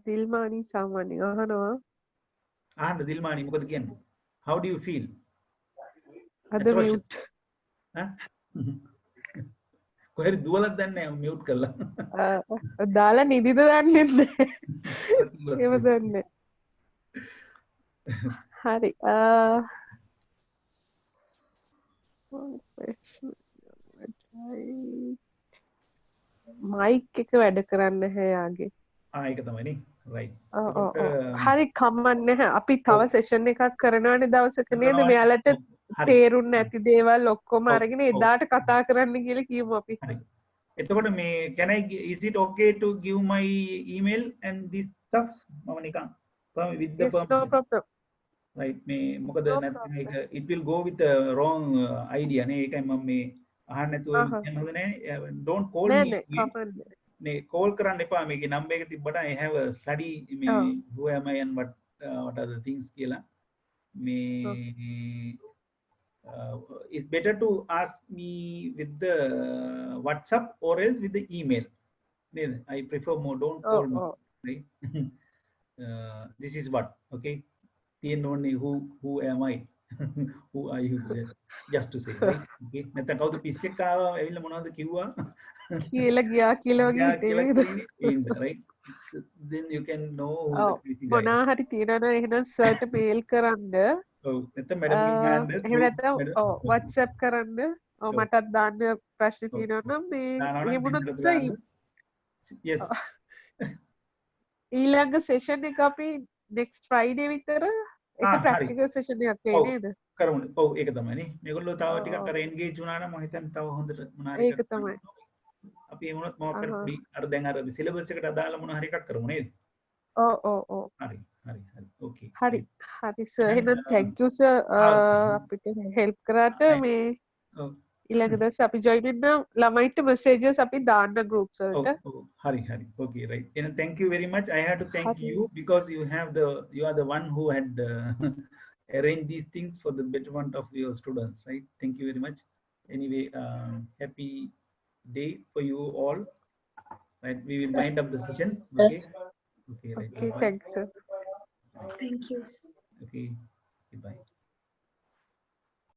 [SPEAKER 3] දිල්මානි සාමාන්‍යයෙන් අහනවා
[SPEAKER 1] ahana Dilmani මොකද කියන්නේ how do you feel
[SPEAKER 3] අද mute
[SPEAKER 1] කොහෙද දුවලක් දන්නේ නැහැ මියුට් කරලා
[SPEAKER 3] දාලා නිදිද දන්නේ නැහැ ඒව දන්නේ හරි මයික් එක වැඩ කරන්න නැහැ යාගේ
[SPEAKER 1] ඒක තමයි නේ right
[SPEAKER 3] හරි කමන්න නැහැ අපි තව සෙෂන් එකක් කරනවානේ දවසක නේද මෙයාලට තේරුන්නේ නැති දේවල් ඔක්කොම අරගෙන එදාට කතා කරන්න කියලා කියමු අපි
[SPEAKER 1] එතකොට මේ can I is it okay to give my email and this stuff මම නිකන් with the
[SPEAKER 3] yes, no problem
[SPEAKER 1] right මේ මොකද නැත්නම් ඒක it will go with the wrong idea නේ ඒකයි මම මේ අහන්න නැතුව කියන්න හොඳ නැහැ don't call me නේ call කරන්න එපා මේකේ නම්බර් එක තිබ්බට I have a study මේ who am I and what are the things කියලා මේ it's better to ask me with the WhatsApp or else with the email I prefer more don't call me right this is what okay only who am I who are you just to say right okay නැත්නම් කවුද පිස්සෙක් ආවා ඇවිල්ලා මොනවද කිව්වා
[SPEAKER 3] කියලා ගියා කියලා වගේ හිතෙන්නේ
[SPEAKER 1] right then you can know
[SPEAKER 3] මොනා හරි තියනවා නම් එහෙනම් සර්ට මේල් කරන්න
[SPEAKER 1] ඔව් නැත්නම් මැඩම්
[SPEAKER 3] එහෙම නැත්නම් WhatsApp කරන්න ඔව් මටත් දාන්න ප්‍රශ්න තියෙනවා නම් මේ එහෙම වුණොත්
[SPEAKER 1] yes
[SPEAKER 3] ඊළඟ සෙෂන් එක අපි next Friday විතර එක ප්‍රැක්ටිකල් සෙෂන් එකක් නේද
[SPEAKER 1] කරමු ඔව් ඒක තමයි නේ මේගොල්ලෝ තව ටිකක් අර එන්ගේජ් වුණා නම් මම හිතන්නේ තව හොඳට මොනාරි
[SPEAKER 3] ඒක තමයි
[SPEAKER 1] අපි එහෙම වුණොත් මොකක් කරපි අර දැන් අර සිලබස් එකට අදාළ මොන හරි එකක් කරමු නේද
[SPEAKER 3] ඔව්
[SPEAKER 1] හරි ඕකේ
[SPEAKER 3] හරි සර් එහෙනම් thank you sir අපිට help කරාට මේ ඊළඟ දවස් අපි join වෙන්න ළමයිට messages අපි දාන්න groups වලට
[SPEAKER 1] හරි okay right and thank you very much I have to thank you because you are the one who had arranged these things for the betterment of your students right thank you very much anyway happy day for you all right we will wind up the session okay right
[SPEAKER 3] okay thanks sir
[SPEAKER 2] thank you
[SPEAKER 1] okay goodbye